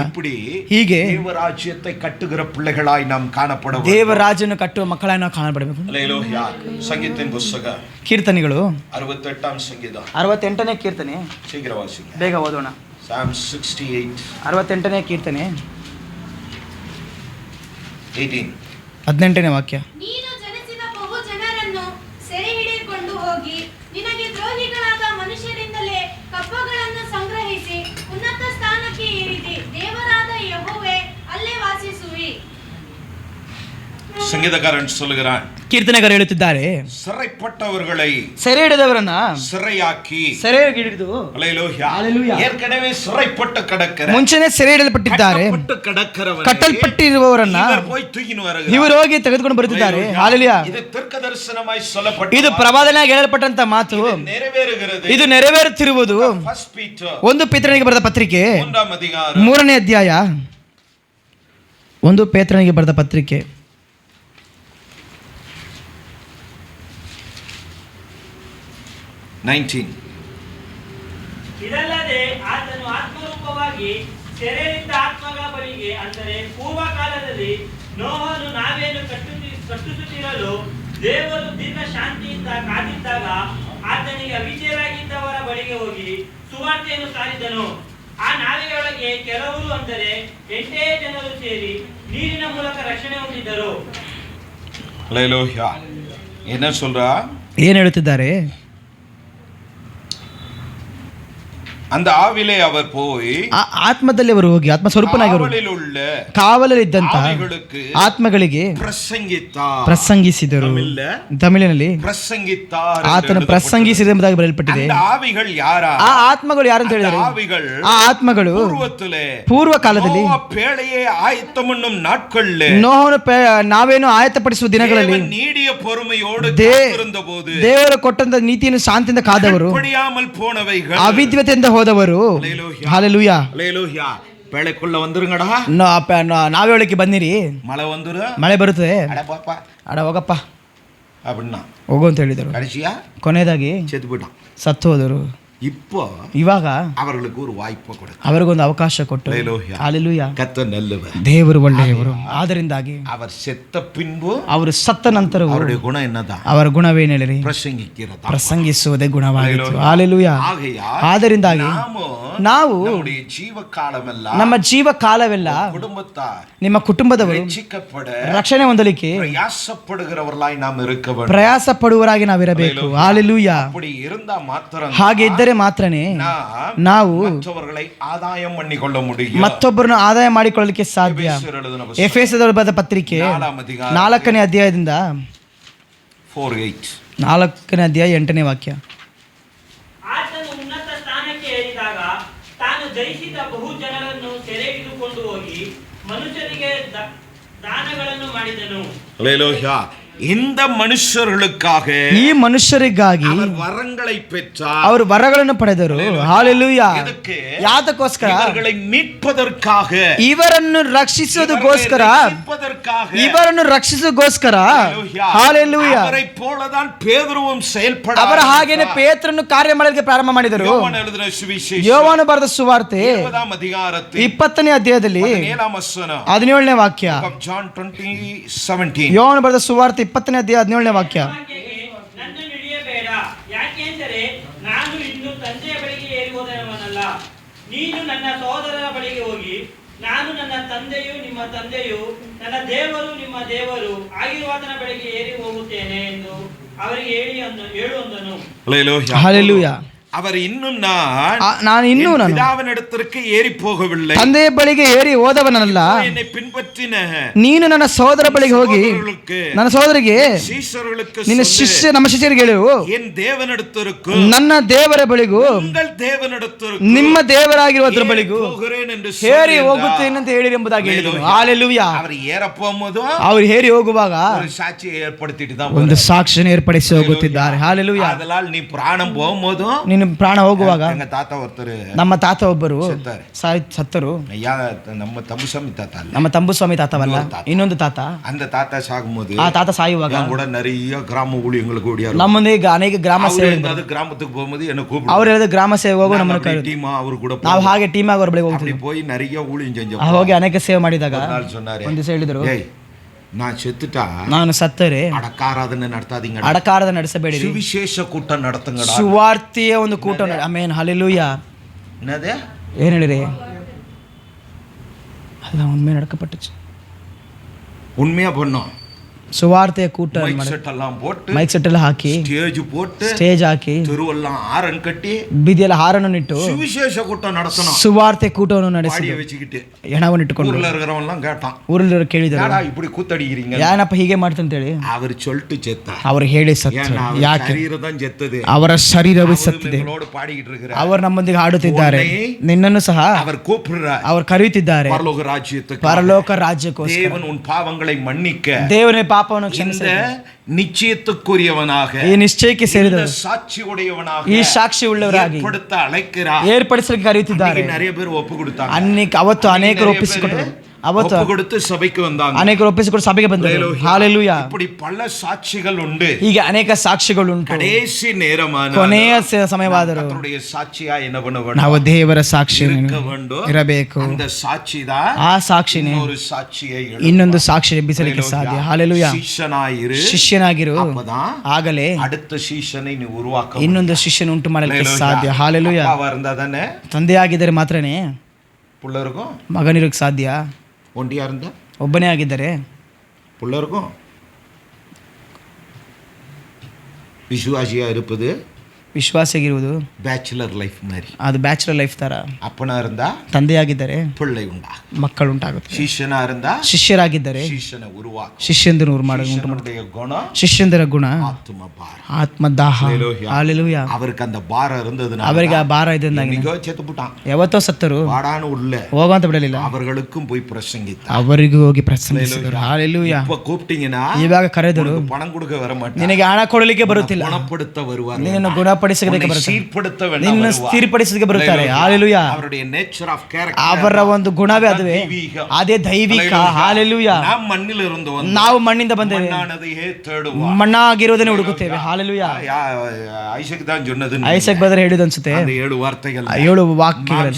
ಹೀಗೆ ದೇವರಾಜ್ಯத்தை ಕಟ್ಟುகிற பிள்ளைகளாய் நாம் காணப்பட வேண்டும். ದೇವರಾಜ್ಯವನ್ನು ಕಟ್ಟುವ ಮಕ್ಕಳಾಗಿ ನಾವು ಕಾಣಪಡಬೇಕು. ಹಲ್ಲೆಲೂಯಾ. ಸಂಗೀತದ ಪುಸ್ತಕ ಕೀರ್ತನೆಗಳು 68ನೇ ಸಂಗೀತ 68ನೇ ಕೀರ್ತನೆ. ಶೀಘ್ರ ವಾಸಿ, ಬೇಗ ಓದೋಣ. Psalm 68 68ನೇ ಕೀರ್ತನೆ 18ನೇ ವಾಕ್ಯ. ನೀನು ಜನಿಸಿದ ಬಹು ಜನರನ್ನು ಸೆರೆ ಹಿಡಿದುಕೊಂಡು ಹೋಗಿ ನಿನಗೆ ದ್ರೋಹಿಗಳಾದ ಮನುಷ್ಯರಿಂದಲೇ ಕಪ್ಪಗಳನ್ನು ಸಂಗ್ರಹಿಸಿ ಉನ್ನತ ಸ್ಥಾನಕ್ಕೆ ಏರಿದಿ. ದೇವರಾದ ಯೆಹೋವೇ ಅಲ್ಲೇ ವಾಸಿಸುವಿ. ಸಂಗೀತಕಾರன் சொல்லுகிறான், ಕೀರ್ತನೆಗಾರ ಹೇಳುತ್ತಿದ್ದಾರೆ, ಸಿறைப்பட்டவர்களை ಸೆರೆ ಹಿಡಿದವರನ್ನ ಸಿறைಯಾಕಿ ಸೆರೆಗೆ ಹಿಡಿದು ಏರ್ಕಡವೆ ಸಿறைப்பட்டு கிடக்கிற ಮುಂಚೆನೇ ಸೆರೆ ಹಿಡಿಯಲ್ಪಟ್ಟಿದ್ದಾರೆ ಕಟ್ಟಲ್ಪಟ್ಟಿರುವವರನ್ನ ಇವರು ಹೋಗಿ ತೆಗೆದುಕೊಂಡು ಬರುತ್ತಿದ್ದಾರೆ. ಹಲ್ಲೆಲೂಯಾ. ಇದು ತರ್ಕದರ್ಶನವಾಗಿ சொல்லப்பட்ட, ಇದು ಪ್ರವಾದನೆಯಾಗಿ ಹೇಳಲ್ಪಟ್ಟಂತ ಮಾತು ಇದು ನೆರವೇರುತ್ತಿರುವುದು. 1 ಪೇತ್ರನಿಗೆ ಬರೆದ ಪತ್ರಿಕೆ 3ನೇ ಅಧ್ಯಾಯ. 1 ಪೇತ್ರನಿಗೆ ಬರೆದ ಪತ್ರಿಕೆ 19. ಇದಲ್ಲದೆ ಆತನು ಆತ್ಮರೂಪವಾಗಿ ಸೆರೆಯಿಂದ ಆತ್ಮಗಳ ಬಳಿಗೆ, ಅಂದರೆ ಪೂರ್ವ ಕಾಲದಲ್ಲಿ ನೋಹನು ನಾವೇನು ಕಟ್ಟುತ್ತಿರಲು ದೇವರು ದೀರ್ಘ ಶಾಂತಿಯಿಂದ ಕಾದಿದ್ದಾಗ ಆತನಿಗೆ ಅವಿಧೇಯರಾಗಿದ್ದವರ ಬಳಿಗೆ ಹೋಗಿ ಸುವಾರ್ತೆಯನ್ನು ಸಾರಿದನು. ಆ ನಾವೆಯೊಳಗೆ ಕೆಲವರು, ಅಂದರೆ 8 ಜನರು ಸೇರಿ ನೀರಿನ ಮೂಲಕ ರಕ್ಷಣೆ ಹೊಂದಿದ್ದರು. ಹಲ್ಲೆಲೂಯಾ. என்ன சொல்றா? ಏನು ಹೇಳುತ್ತಿದ್ದಾರೆ? அந்த ஆவிலே அவர் போய் ಆತ್ಮದಲ್ಲಿ ಅವರು ಹೋಗಿ ಆತ್ಮ ಸ್ವರೂಪನಾಗಿ ಕಾವಲಲ್ಲಿದ್ದಂತ ಆತ್ಮಗಳಿಗೆ ಪ್ರಸಂಗಿಸಿದರು. ತಮಿಳಿನಲ್ಲಿ ಆತನು ಪ್ರಸಂಗಿಸಿದ ಎಂಬುದಾಗಿ ಬರೆಯಲ್ಪಟ್ಟಿದೆ. ಆ ಆತ್ಮಗಳು ಯಾರು ಅಂತ ಹೇಳಿದರೆ, ಆ ಆತ್ಮಗಳು ಪೂರ್ವ ಕಾಲದಲ್ಲಿ ನೋಹನು ನಾವೇನು ಆಯತ್ತಪಡಿಸುವ ದಿನಗಳಲ್ಲಿ ದೇವರು ಕೊಟ್ಟಂತ ನೀತಿಯನ್ನು ಶಾಂತಿಯಿಂದ ಕಾದವರು, ಅವಿದ್ವತೆಯಿಂದ ಹೋದವರು. ಹಲ್ಲೆಲೂಯಾ. ಬೇಳೆக்குள்ள வந்துருங்கடா, ನಾವೇ ಒಳಕ್ಕೆ ಬನ್ನಿರಿ, ಮಳೆ வந்துರು, ಮಳೆ ಬರುತ್ತದೆ, ಅಡ ಪಾಪ ಅಡ ಹೋಗಪ್ಪ அப்படின்னா ಹೋಗು ಅಂತ ಹೇಳಿದರು. கடைசியா ಕೊನೆಯದಾಗಿ செத்து போயிட்டான். ಸತ್ತು ಹೋದರು. இப்போ ಇವಾಗ அவர்களுக்கு ஒரு வாய்ப்பு ಕೊಡು. ಅವರಿಗೊಂದು ಅವಕಾಶ ಕೊಟ್ಟು, ಹಲ್ಲೆಲೂಯಾ, கர்த்தர் நல்லவர், ದೇವರು ಒಳ್ಳೆಯವರು. ಆದ್ದರಿಂದಾಗಿ அவர் செத்த பின்பு ಅವರು ಸತ್ತ ನಂತರವೂ அவருடைய குணம் என்னதான்? ಅವರ ಗುಣವೇನು ಹೇಳಿರಿ? பிரசங்கிக்கிறதா, ಪ್ರಸಂಗಿಸುವುದೇ ಗುಣವಾಗಿತ್ತು. ಹಲ್ಲೆಲೂಯಾ. ஆகையால் ಆದ್ದರಿಂದಾಗಿ ನಾವು நம்முடைய ಜೀವಕಾಲವೆಲ್ಲ, ನಮ್ಮ ಜೀವ ಕಾಲವೆಲ್ಲ குடும்பத்தார் ನಿಮ್ಮ ಕುಟುಂಬದವರು ರಕ್ಷಿಸಪಡ ರಕ್ಷಣೆ ಹೊಂದಲಿಕ್ಕೆ ಪ್ರಯಾಸಪಡುகிறவர்களாய் நாம் இருக்க வேண்டும். ಪ್ರಯಾಸ ಪಡುವರಾಗಿ ನಾವಿರಬೇಕು. ಹಲ್ಲೆಲೂಯಾ. அப்படி இருந்தா ಮಾತ್ರ ಹಾಗೆ ಇದ್ದರೆ ಮಾತ್ರನೇ ನಾವು ಮற்றವர்களை ಆದಾಯ பண்ணிಕೊಳ್ಳ முடியும், ಮತ್ತೊಬ್ಬರನ್ನು ಆದಾಯ ಮಾಡಿಕೊಳ್ಳಲಿಕ್ಕೆ ಸಾಧ್ಯ. ಎಫೆಸದವರ ಬರೆದ ಪತ್ರಿಕೆ 4ನೇ ಅಧ್ಯಾಯದಿಂದ 4:8 4ನೇ ಅಧ್ಯಾಯ 8ನೇ ವಾಕ್ಯ. ಆತನು ಉನ್ನತ ಸ್ಥಾನಕ್ಕೆ ಏರಿದಾಗ ತಾನು ಜಯಿಸಿದ ಬಹು ಜನರನ್ನು ಸೆರೆ ಹಿಡಿದುಕೊಂಡು ಹೋಗಿ ಮನುಷ್ಯರಿಗೆ ದಾನಗಳನ್ನು ಮಾಡಿದನು. ஹல்லேலூயா. இந்த மனுஷர்களுக்காக, ಈ ಮನುಷ್ಯರಿಗಾಗಿ அவர் வரங்களை பெற்றார், ಅವರು ವರಗಳನ್ನು ಪಡೆದರು. ಹಲ್ಲೆಲೂಯಾ. எதுக்கு? ಯಾತಕ್ಕೋಸ್ಕರ? ಇವர்களை மீட்பதற்காக, ಇವರನ್ನು ರಕ್ಷಿಸುವುದಕ್ಕೋಸ್ಕರ, ಇವರನ್ನು ರಕ್ಷಿಸುವುದಕ್ಕೋಸ್ಕರ. ಹಲ್ಲೆಲೂಯಾ. அவரை போலதான் பேதுருவும் செயல்பட, ಅವರ ಹಾಗೇನೆ ಪೇತ್ರನು ಕಾರ್ಯ ಮಾಡಲಿಕ್ಕೆ ಪ್ರಾರಂಭ ಮಾಡಿದರು. யோவான் எழுதின ಸುವಿಶೇಷ ಯೋವಾನು ಬರೆದ ಸುವಾರ್ತೆ 20ನೇ ಅಧ್ಯಾಯದಲ್ಲಿ 20ನೇ ಅಧ್ಯಾಯದಲ್ಲಿ 17ನೇ ವಚನ, 17ನೇ ವಾಕ್ಯ. ಜಾನ್ 20:17. ಯೋವಾನು ಬರೆದ ಸುವಾರ್ತೆ 20ನೇ ಅಧ್ಯಾಯ 17ನೇ ವಾಕ್ಯ. ನನ್ನನ್ನು ಹಿಡಿಯಬೇಡ, ಯಾಕೆಂದರೆ ನಾನು ಇನ್ನು ತಂದೆಯ ಬಳಿಗೆ ಏರಿ ಹೋದವನಲ್ಲ. ನೀನು ನನ್ನ ಸಹೋದರರ ಬಳಿಗೆ ಹೋಗಿ, ನಾನು ನನ್ನ ತಂದೆಯು ನಿಮ್ಮ ತಂದೆಯು ನನ್ನ ದೇವರು ನಿಮ್ಮ ದೇವರು ಆಗಿರುವಾತನ ಬಳಿಗೆ ಏರಿ ಹೋಗುತ್ತೇನೆ ಎಂದು ಅವರಿಗೆ ಹೇಳು ಅಂದನು. ಹಲ್ಲೆಲೂಯಾ. அவர் இன்னும் ನಾನು ಇನ್ನೂ நான் பிதாவினிடத்திற்கு ஏறி போகவில்லை, ತಂದೆಯ ಬಳಿಗೆ ಏರಿ ಹೋದವನಲ್ಲ. என்னை பின்பற்றின ನೀನು ನನ್ನ ಸಹೋದರ ಬಳಿಗೆ ಹೋಗಿ ನನ್ನ ಸಹೋದರಿಗೆ, சீஷர்களுக்கு ನಿನ್ನ ಶಿಷ್ಯ ನಮ್ಮ ಶಿಷ್ಯರಿಗೆ ಹೇಳು, என் தேவனிடத்திற்கு ನನ್ನ ದೇವರ ಬಳಿಗೂ உங்கள் தேவனிடத்திற்கு ನಿಮ್ಮ ದೇವರಾಗಿರುವುದರ ಬಳಿಗೂ போகிறேன் ಎಂದು ಹೇರಿ ಹೋಗುತ್ತೇನೆ ಅಂತ ಹೇಳಿರಿ ಎಂಬುದಾಗಿ ಹೇಳಿದರು. ಹಲ್ಲೆಲೂಯಾ. அவர் ஏற போகும்போது ಅವರು ಹೇರಿ ಹೋಗುವಾಗ ஒரு சாட்சியை ஏற்படுத்திட்டு தான் ಒಂದು ಸಾಕ್ಷಿಯನ್ನು ಏರ್ಪಡಿಸಿ ಹೋಗುತ್ತಿದ್ದಾರೆ. ಹಲ್ಲೆಲೂಯಾ. அதனால் நீ ಪ್ರಾಣம் போகும்போது, ನೀನು ಪ್ರಾಣ ಹೋಗುವಾಗ, எங்க தாத்தா ஒருத்தர் ನಮ್ಮ ತಾತ ಒಬ್ಬರು ಸತ್ತರು. நம்ம தம்புசாமி தாத்தா இல்ல, ನಮ್ಮ ತಂಬುಸ್ವಾಮಿ ತಾತವಲ್ಲ, ಇನ್ನೊಂದು ತಾತ. அந்த தாத்தா சாகும்போது ಆ ತಾತ ಸಾಯುವಾಗ என் கூட நிறைய கிராம ஊழியங்களுக்கு ஓடியாரு. ನಮ್ಮೊಂದೇ ಅನೇಕ ಗ್ರಾಮ ಸೇವೆ, கிராமத்துக்கு போகும்போது என்ன ಅವ್ರು கூப்பிடு, ಹೇಳಿದ ಗ್ರಾಮ ಸೇವೆ ಹೋಗೋ ನಮ್ಮನ್ನು ಕರೆದು டீமா அவரு கூட ನಾವು ಹಾಗೆ ಟೀಮ್ ಆಗಿ ಅವ್ರ ಬಳಿಗೆ அப்படி ಹೋಗ್ತೀವಿ. போய் நிறைய ஊழியம் செஞ்சோம். ಹೋಗಿ ಅನೇಕ ಸೇವೆ ಮಾಡಿದಾಗ சொன்னாரு, ಒಂದು ದಿವಸ ಹೇಳಿದರು, ஏய் நான் செத்துட்டா ನಾನು ಸತ್ತರೆ அடக்காராதனை நடத்தாதீங்க, ಅಡಕಾರದ ನಡೆಸಬೇಡಿ, சுவிசேஷ கூட்டம் நடத்துங்கடா. ಸುವಾರ್ತೆಯ ಒಂದು ಕೂಟ. ಆಮೆನ್. ಹಲ್ಲೆಲೂಯಾ. என்னது? ಏನು ಹೇಳಿರಿ? ಅದ ಉண்மை நடக்கப்பட்டுச்சு. உண்மையா பண்ணோம். ಸುವಾರ್ತೆಯ ಕೂಟ மைக் செட் எல்லாம் போட்டு, ಮೈಕ್ ಸೆಟ್ ಎಲ್ಲ ಹಾಕಿ, ஸ்டேஜ் போட்டு, ಸ್ಟೇಜ್ ಹಾಕಿ, தெருவெல்லாம் ஆரன் கட்டி, ಬೀದಿಯೆಲ್ಲ ಹಾರನ್ನು ಇಟ್ಟು சுவிசேஷ கூட்டம் நடத்தணும். ಸುವಾರ್ತೆ ಕೂಟವನ್ನು ನಡೆಸಿ பாடிய வச்சுக்கிட்டு ಹೆಣವನ್ನು ಇಟ್ಟುಕೊಂಡು ஊர்ல இருக்கிறவன் எல்லாம் கேட்டான், ಊರಲ್ಲಿ ಕೇಳಿದರು, என்னடா இப்படி கூத்தடிக்கிறீங்க? ಏನಪ್ಪ ಹೀಗೆ ಮಾಡ್ತಂತೇಳಿ. அவர் சொல்லிட்டு செத்தார். ಅವರು ಹೇಳಿ ಸತ್ತು. ஏன்னா அவர் ಯಾಕೆ? சரீரம் தான் செத்தது. ಅವರ ಶರೀರವೇ ಸತ್ತಿದೆ. எங்களோடு பாடிக்கிட்டு இருக்கிறார். ಅವರು ನಮ್ಮೊಂದಿಗೆ ಹಾಡುತ್ತಿದ್ದಾರೆ. ನಿನ್ನನ್ನು ಸಹ அவர் கூப்பிடுறார் ಅವರು ಕರೆಯುತ್ತಿದ್ದಾರೆ பரலோக ராஜ்யத்துக்கு. ಪರಲೋಕ ರಾಜ್ಯಕ್ಕೋಸ್ಕರ. தேவன் உன் பாவங்களை மன்னிக்க ದೇವರೇ ಪಾಪವನ್ನು ಕ್ಷಮಿಸಿ இந்த நிச்சயத்துக்குரியவனாக, ಈ ನಿಶ್ಚಯಕ್ಕೆ இந்த ಸೇರಿದವರು, சாட்சி உடையவனாக ಈ ಸಾಕ್ಷಿ ಉಳ್ಳವರಾಗಿ ஏற்படுத்த அழைக்கிறார். ಏರ್ಪಡಿಸಲಿಕ್ಕೆ ಕರೆಯುತ್ತಿದ್ದಾರೆ. இன்னைக்கு நிறைய பேர் ஒப்பு கொடுத்தாங்க. ಅವತ್ತು ಅನೇಕರು ಒಪ್ಪಿಸಿಕೊಟ್ಟರು. ಅವತ್ತು ஒப்பு கொடுத்து சபைக்கு வந்தாங்க. ಅನೇಕರು ಒಪ್ಪಿಸಿಕೊಂಡು ಸಭೆಗೆ ಬಂದರು. ಹಾಲೆಲೂಯಾ. இப்படி பல சாட்சிகள் ಉಂಟು. ಹೀಗೆ ಅನೇಕ ಸಾಕ್ಷಿಗಳು ಉಂಟು. கடைசி நேரமான ಕೊನೆಯ ಸಮಯವಾದರೂ ಕರ್ತனுடைய ಸಾಕ್ಷಿயா என்ன பண்ண வேண்டும்? ನಾವು ದೇವರ ಸಾಕ್ಷಿ இருக்க வேண்டும். ಇರಬೇಕು. அந்த சாட்சி தான் ಆ ಸಾಕ್ಷಿನೇ ஒரு சாட்சியை ಇನ್ನೊಂದು ಸಾಕ್ಷಿ ಎಬ್ಬಿಸಲಿಕ್ಕೆ ಸಾಧ್ಯ. ಹಾಲೆಲೂಯಾ. ಶಿಷ್ಯನಾಗಿರು, ಶಿಷ್ಯನಾಗಿರು, அப்பதான் ಆಗಲೇ அடுத்த ಶಿಷ್ಯனை ನೀ ಉರುವಾಕ ಇನ್ನೊಂದು ಶಿಷ್ಯನ ಉಂಟು ಮಾಡಲಿಕ್ಕೆ ಸಾಧ್ಯ. ಹಾಲೆಲೂಯಾ. ಅಪ್ಪ இருந்தா தானே ತಂದೆಯಾಗಿದ್ದರೆ ಮಾತ್ರನೇ புள்ள இருக்கும். ಮಗನಿರೋಕ್ಕೆ ಸಾಧ್ಯ. ஒண்டியா இருந்தா ಒಬ್ಬನೇ ಆಗಿದ್ದರೆ புள்ள இருக்கும். விசுவாசியா இருப்பது ವಿಶ್ವಾಸಿಯಾಗಿರುವುದು ಬ್ಯಾಚುಲರ್ ಲೈಫ್ மாதிரி. ಅದು ಬ್ಯಾಚುಲರ್ ಲೈಫ್ ತರ. ಅಪ್ಪನ இருந்தா ತಂದೆಯಾಗಿದ್ದರೆ பிள்ளை உண்டா, ಮಕ್ಕಳು ಉಂಟಾಗುತ್ತೆ. ಶಿಷ್ಯನ இருந்தா ಶಿಷ್ಯರಾಗಿದ್ದರೆ ಶಿಷ್ಯನ ಉರುವಾಕ, ಶಿಷ್ಯಂದಿರು ಉಂಟು ಶಿಷ್ಯனுடைய குணம், ಶಿಷ್ಯಂದಿರ ಗುಣ ಆತ್ಮ ಭಾರ, ಆತ್ಮದಾಹ. ಹಲ್ಲೆಲೂಯಾ. அவருக்கு அந்த பாரம் இருந்ததுனால ಅವರಿಗೆ ಆ ಭಾರ ಇದನ್ನಾಗಿ இன்னைக்கோ செத்து போட்டான். ಯಾವತ್ತೋ ಸತ್ತರು. வாடான்னு உள்ள ಹೋಗಂತ ಬಿಡಲಿಲ್ಲ. அவர்களுக்கும் போய் பிரசங்கித்தார். ಅವರಿಗೂ ಹೋಗಿ ಪ್ರಸಂಗಿಸಿದರು. ಹಲ್ಲೆಲೂಯಾ. இப்ப கூப்பிட்டீங்கன்னா ಇವಾಗ ಕರೆದರು. பணம் கொடுக்க வர மாட்டார், ನಿನಗೆ ಹಣ ಕೊಡಲಿಕ್ಕೆ ಬರುತ್ತಿಲ್ಲ, குணப்படுத்த வருவார். ನಿನ್ನನ್ನು ಗುಣಪಡಿಸಲಿಕ್ಕೆ ಗುಣಪಡಿಸೋದಕ್ಕೆ உன்னை ಬರ್ತಾರೆ, சீர்படுத்த ನಿನ್ನ வேண்டாம் ಸ್ಥಿರಪಡಿಸೋದಕ್ಕೆ ಬರ್ತಾರೆ. ಹಾಲೆಲೂಯಾ. அவருடைய நேச்சர் ஆஃப் கேரக்டர், ಅವರ ಒಂದು ಗುಣವೇ ಅದುವೇ, ಅದೇ ದೈವಿಕ. ಹಾಲೆಲೂಯಾ. நாம் மண்ணில் இருந்து வந்தோம், ನಾವು ಮಣ್ಣಿಂದ ಬಂದೇವೆ, மண்ணானதையே தேடுவோம், ಮಣ್ಣಾಗಿರೋದನ್ನೇ ಹುಡುಕುತ್ತೇವೆ. ಹಾಲೆಲೂಯಾ. ஐசக் தான் சொன்னது, ಐಸಕ್ ಬದರ್ ಹೇಳಿದ ಅನ್ಸುತ್ತೆ, அந்த 7 ವಾರ್ತೆಗಳು, 7 ವಾಕ್ಯಗಳು.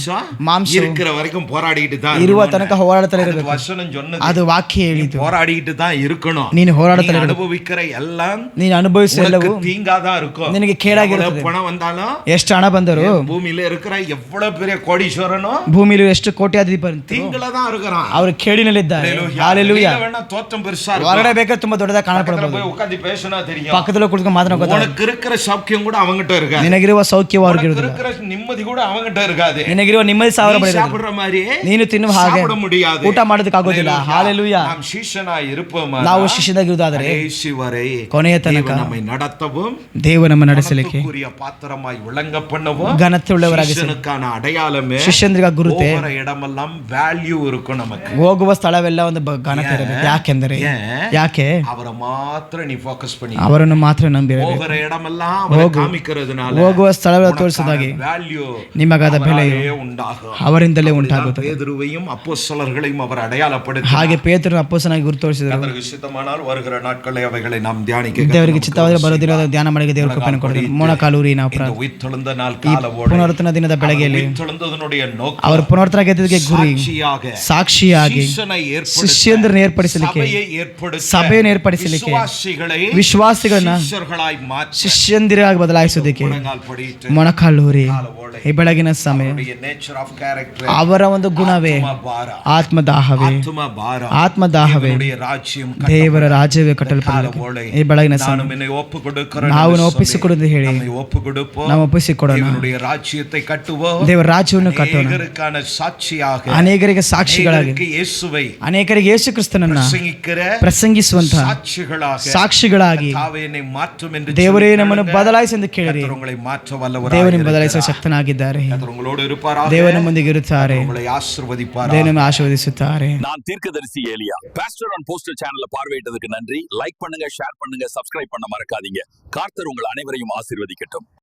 ಮಾಂಸ இருக்கிற வரைக்கும் போராடிட்டு தான் ಇರುವ ತನಕ ಹೋರಾಡುತ್ತಲೇ ಇರಬೇಕು. வசனம் சொன்னது, ಅದು ವಾಕ್ಯ ಹೇಳಿದ್ದು. போராடிட்டு தான் இருக்கணும். ನೀನು ಹೋರಾಡುತ್ತಲೇ ಇರಬೇಕು. அனுபவிக்கிற எல்லாம் ನೀನು ಅನುಭವಿಸುವ ಎಲ್ಲವೂ தீங்காதான் இருக்கும். ನಿನಗೆ ಕೇಡಾಗಿರುತ್ತದೆ. பணம் வந்தாலும், ಎಷ್ಟು ಹಣ ಬಂದರೂ, பூமியில இருக்கிற எவ்வளவு பெரிய கோடீஸ்வரனோ ಭೂಮಿಲಿ ಎಷ್ಟು ಕೋಟ್ಯಾಧಿಪತಿ தீங்குல தான் இருக்கிறான். ಅವರು ಕೇಡಿನಲ್ಲಿದ್ದಾರೆ. ಹಾಲೆಲೂಯಾ. தோற்றம் பெருசா ಹೊರಗಡೆ ಬೇಕಾದ್ರೆ ತುಂಬಾ ದೊಡ್ಡದಾಗಿ ಕಾಣಪಡಬಹುದು, போய் உட்கார்ந்து பேசினா தெரியும். ಪಕ್ಕದಲ್ಲಿ ಕುಳಿತು ಮಾತನಾಡೋದು. உனக்கு இருக்கிற சௌக்கியம் கூட அவங்கிட்ட இருக்காது, ನಿನಗಿರುವ ಸೌಖ್ಯವು ಅವ್ರಿಗೆ ಇರುವುದಿಲ್ಲ, இருக்கிற நிம்மதி கூட அவங்கிட்ட இருக்காது. ನಿನಗಿರುವ ನಿಮ್ಮದಿ ಸಾವಿರ நீ ಬರೀ சாப்பிடுற மாதிரி ನೀನು ತಿನ್ನುವ ಹಾಗೆ சாப்பிட முடியாது, ಊಟ ಮಾಡೋದಕ್ಕೆ ಆಗೋದಿಲ್ಲ. ಹಾಲೆಲೂಯಾ. நாம் ಶಿಷ್ಯನಾಗಿ இருப்போம், ನಾವು ಶಿಷ್ಯನಾಗಿರುವುದಾದರೆ கடைசி வரை ಕೊನೆಯ ತನಕ தேவன் நம்மை நடத்தவும், ದೇವ ನಮ್ಮ ನಡೆಸಲಿಕ್ಕೆ கனத்துக்குரிய பாத்திரமாய் விளங்க பண்ணவும், ಘನತೆ ಉಳ್ಳವರಾಗಿ ಶಿಷ್ಯனுக்கான ಅடையாளமே, ಶಿಷ್ಯಂದ್ರಿಗೆ ಗುರುತೆ, ಹೋಗುವ இடமெல்லாம் ವ್ಯಾಲ್ಯೂ இருக்கும் நமக்கு. ಹೋಗುವ ಸ್ಥಳವೆಲ್ಲ ಒಂದು ಘನತೆ ಇರಬೇಕು. ಯಾಕೆಂದರೆ ಯಾಕೆ அவரை ಮಾತ್ರ நீ ಫೋಕಸ್ பண்ணி, ಅವರನ್ನು ಮಾತ್ರ ನಂಬಿರಬೇಕು. ಹೋಗುವ இடமெல்லாம் அவரை ಕಾಮಿக்கிறதுனால ಹೋಗುವ ಸ್ಥಳವೆಲ್ಲ ತೋರಿಸಿದಾಗೆ ವ್ಯಾಲ್ಯೂ ನಿಮಗಾದ ಬೆಲೆಯು ಉಂಟಾகும். ಅವರಿಂದಲೇ ಉಂಟಾಗುತ್ತದೆ. பேதுருவையும் அப்போஸ்தலர்களையும் அவர் ಅಡೆಯಾಳಪಡಿಸಿ, ಹಾಗೆ ಪೇತ್ರನ ಅಪ್ಪೋಸ್ತಲನಾಗಿ ಗುರುತು ತೋರಿಸಿದರು. ಅದಕ್ಕೆ ಚಿತ್ತಮಾனால் வருகிற ನಾட்ಗಳೇ ಅவைகளை நாம் தியானிக்க, ದೇವರಿಗೆ ಚಿತ್ತವಾದರೆ ಬರೋದಿಲ್ಲ ಧ್ಯಾನ ಮಾಡಿ ದೇವರ ಕೃಪೆಯನ್ನು ಕೊಡಲಿ. ಮೊಣಕಾಲೂರಿ ನಾವು இந்த உயிர்த்தெழுந்த நாள் காலவோடு ಪುನರುತ್ಥಾನ ದಿನದ ಬೆಳಗ್ಗೆಯಲ್ಲಿ உயிர்த்தெழுந்ததனுடைய நோக்கம் ಅವರು ಪುನರುತ್ಥಾನ ಗೆದ್ದದಕ್ಕೆ ಗುರಿ ಸಾಕ್ಷಿಯಾಗಿ ಶಿಷ್ಯಂದ್ರನ್ನು ಏರ್ಪಡಿಸಲಿಕ್ಕೆ, ಸಭೆಯನ್ನು ಏರ್ಪಡಿಸಲಿಕ್ಕೆ, ವಿಶ್ವಾಸಿಗಳನ್ನ ಶಿಷ್ಯಂದಿರಾಗಿ ಬದಲಾಯಿಸೋದಕ್ಕೆ ಮೊಣಕಾಲೂರಿ ಈ ಬೆಳಗಿನ ಸಮಯ. ಅವರ ಒಂದು ಗುಣವೇ ಆತ್ಮದಾಹವೇ, ಆತ್ಮದಾಹವೇ, ದೇವರ ರಾಜ್ಯವೇ ಕಟ್ಟಲ್ಪಡಲಿಕ್ಕೆ ಈ ಬೆಳಗಿನ ಸಮಯ ನಾವು ಒಪ್ಪಿಸಿಕೊಡೋದು ಹೇಳಿ ನಾವು ಒಪ್ಪಿಸಿಕೊಡೋಣ. ದೇವರ ರಾಜ್ಯವನ್ನು ಕಟ್ಟೋಣ, ಅನೇಕರಿಗೆ ಸಾಕ್ಷಿಗಳಾಗಿ, ಅನೇಕರಿಗೆ ಯೇಸು ಕ್ರಿಸ್ತನನ್ನ ಪ್ರಸಂಗಿಸುವಂತಹ ಸಾಕ್ಷಿಗಳಾಗಿ ದೇವರೇ ನಮ್ಮನ್ನು ಬದಲಾಯಿಸಿ ಎಂದು ಕೇಳಿರಿ. ದೇವರನ್ನು ಬದಲಾಯಿಸುವ ಶಕ್ತನಾಗಿದ್ದಾರೆ. ದೇವರ ನಮ್ಮೊಂದಿಗೆ ಇರುತ್ತಾರೆ. ದೇವರನ್ನು ಆಶೀರ್ವದಿಸುತ್ತಾರೆ. நான் தீர்க்கதரிசி ஏலியா. பாஸ்டர் ஆன் போஸ்டர் சேனலை பார்வையிட்டதுக்கு நன்றி. லைக் பண்ணுங்க, ஷேர் பண்ணுங்க, சப்ஸ்கிரைப் பண்ண மறக்காதீங்க. கர்த்தர் உங்கள் அனைவரையும் ஆசீர்வதிக்கட்டும்.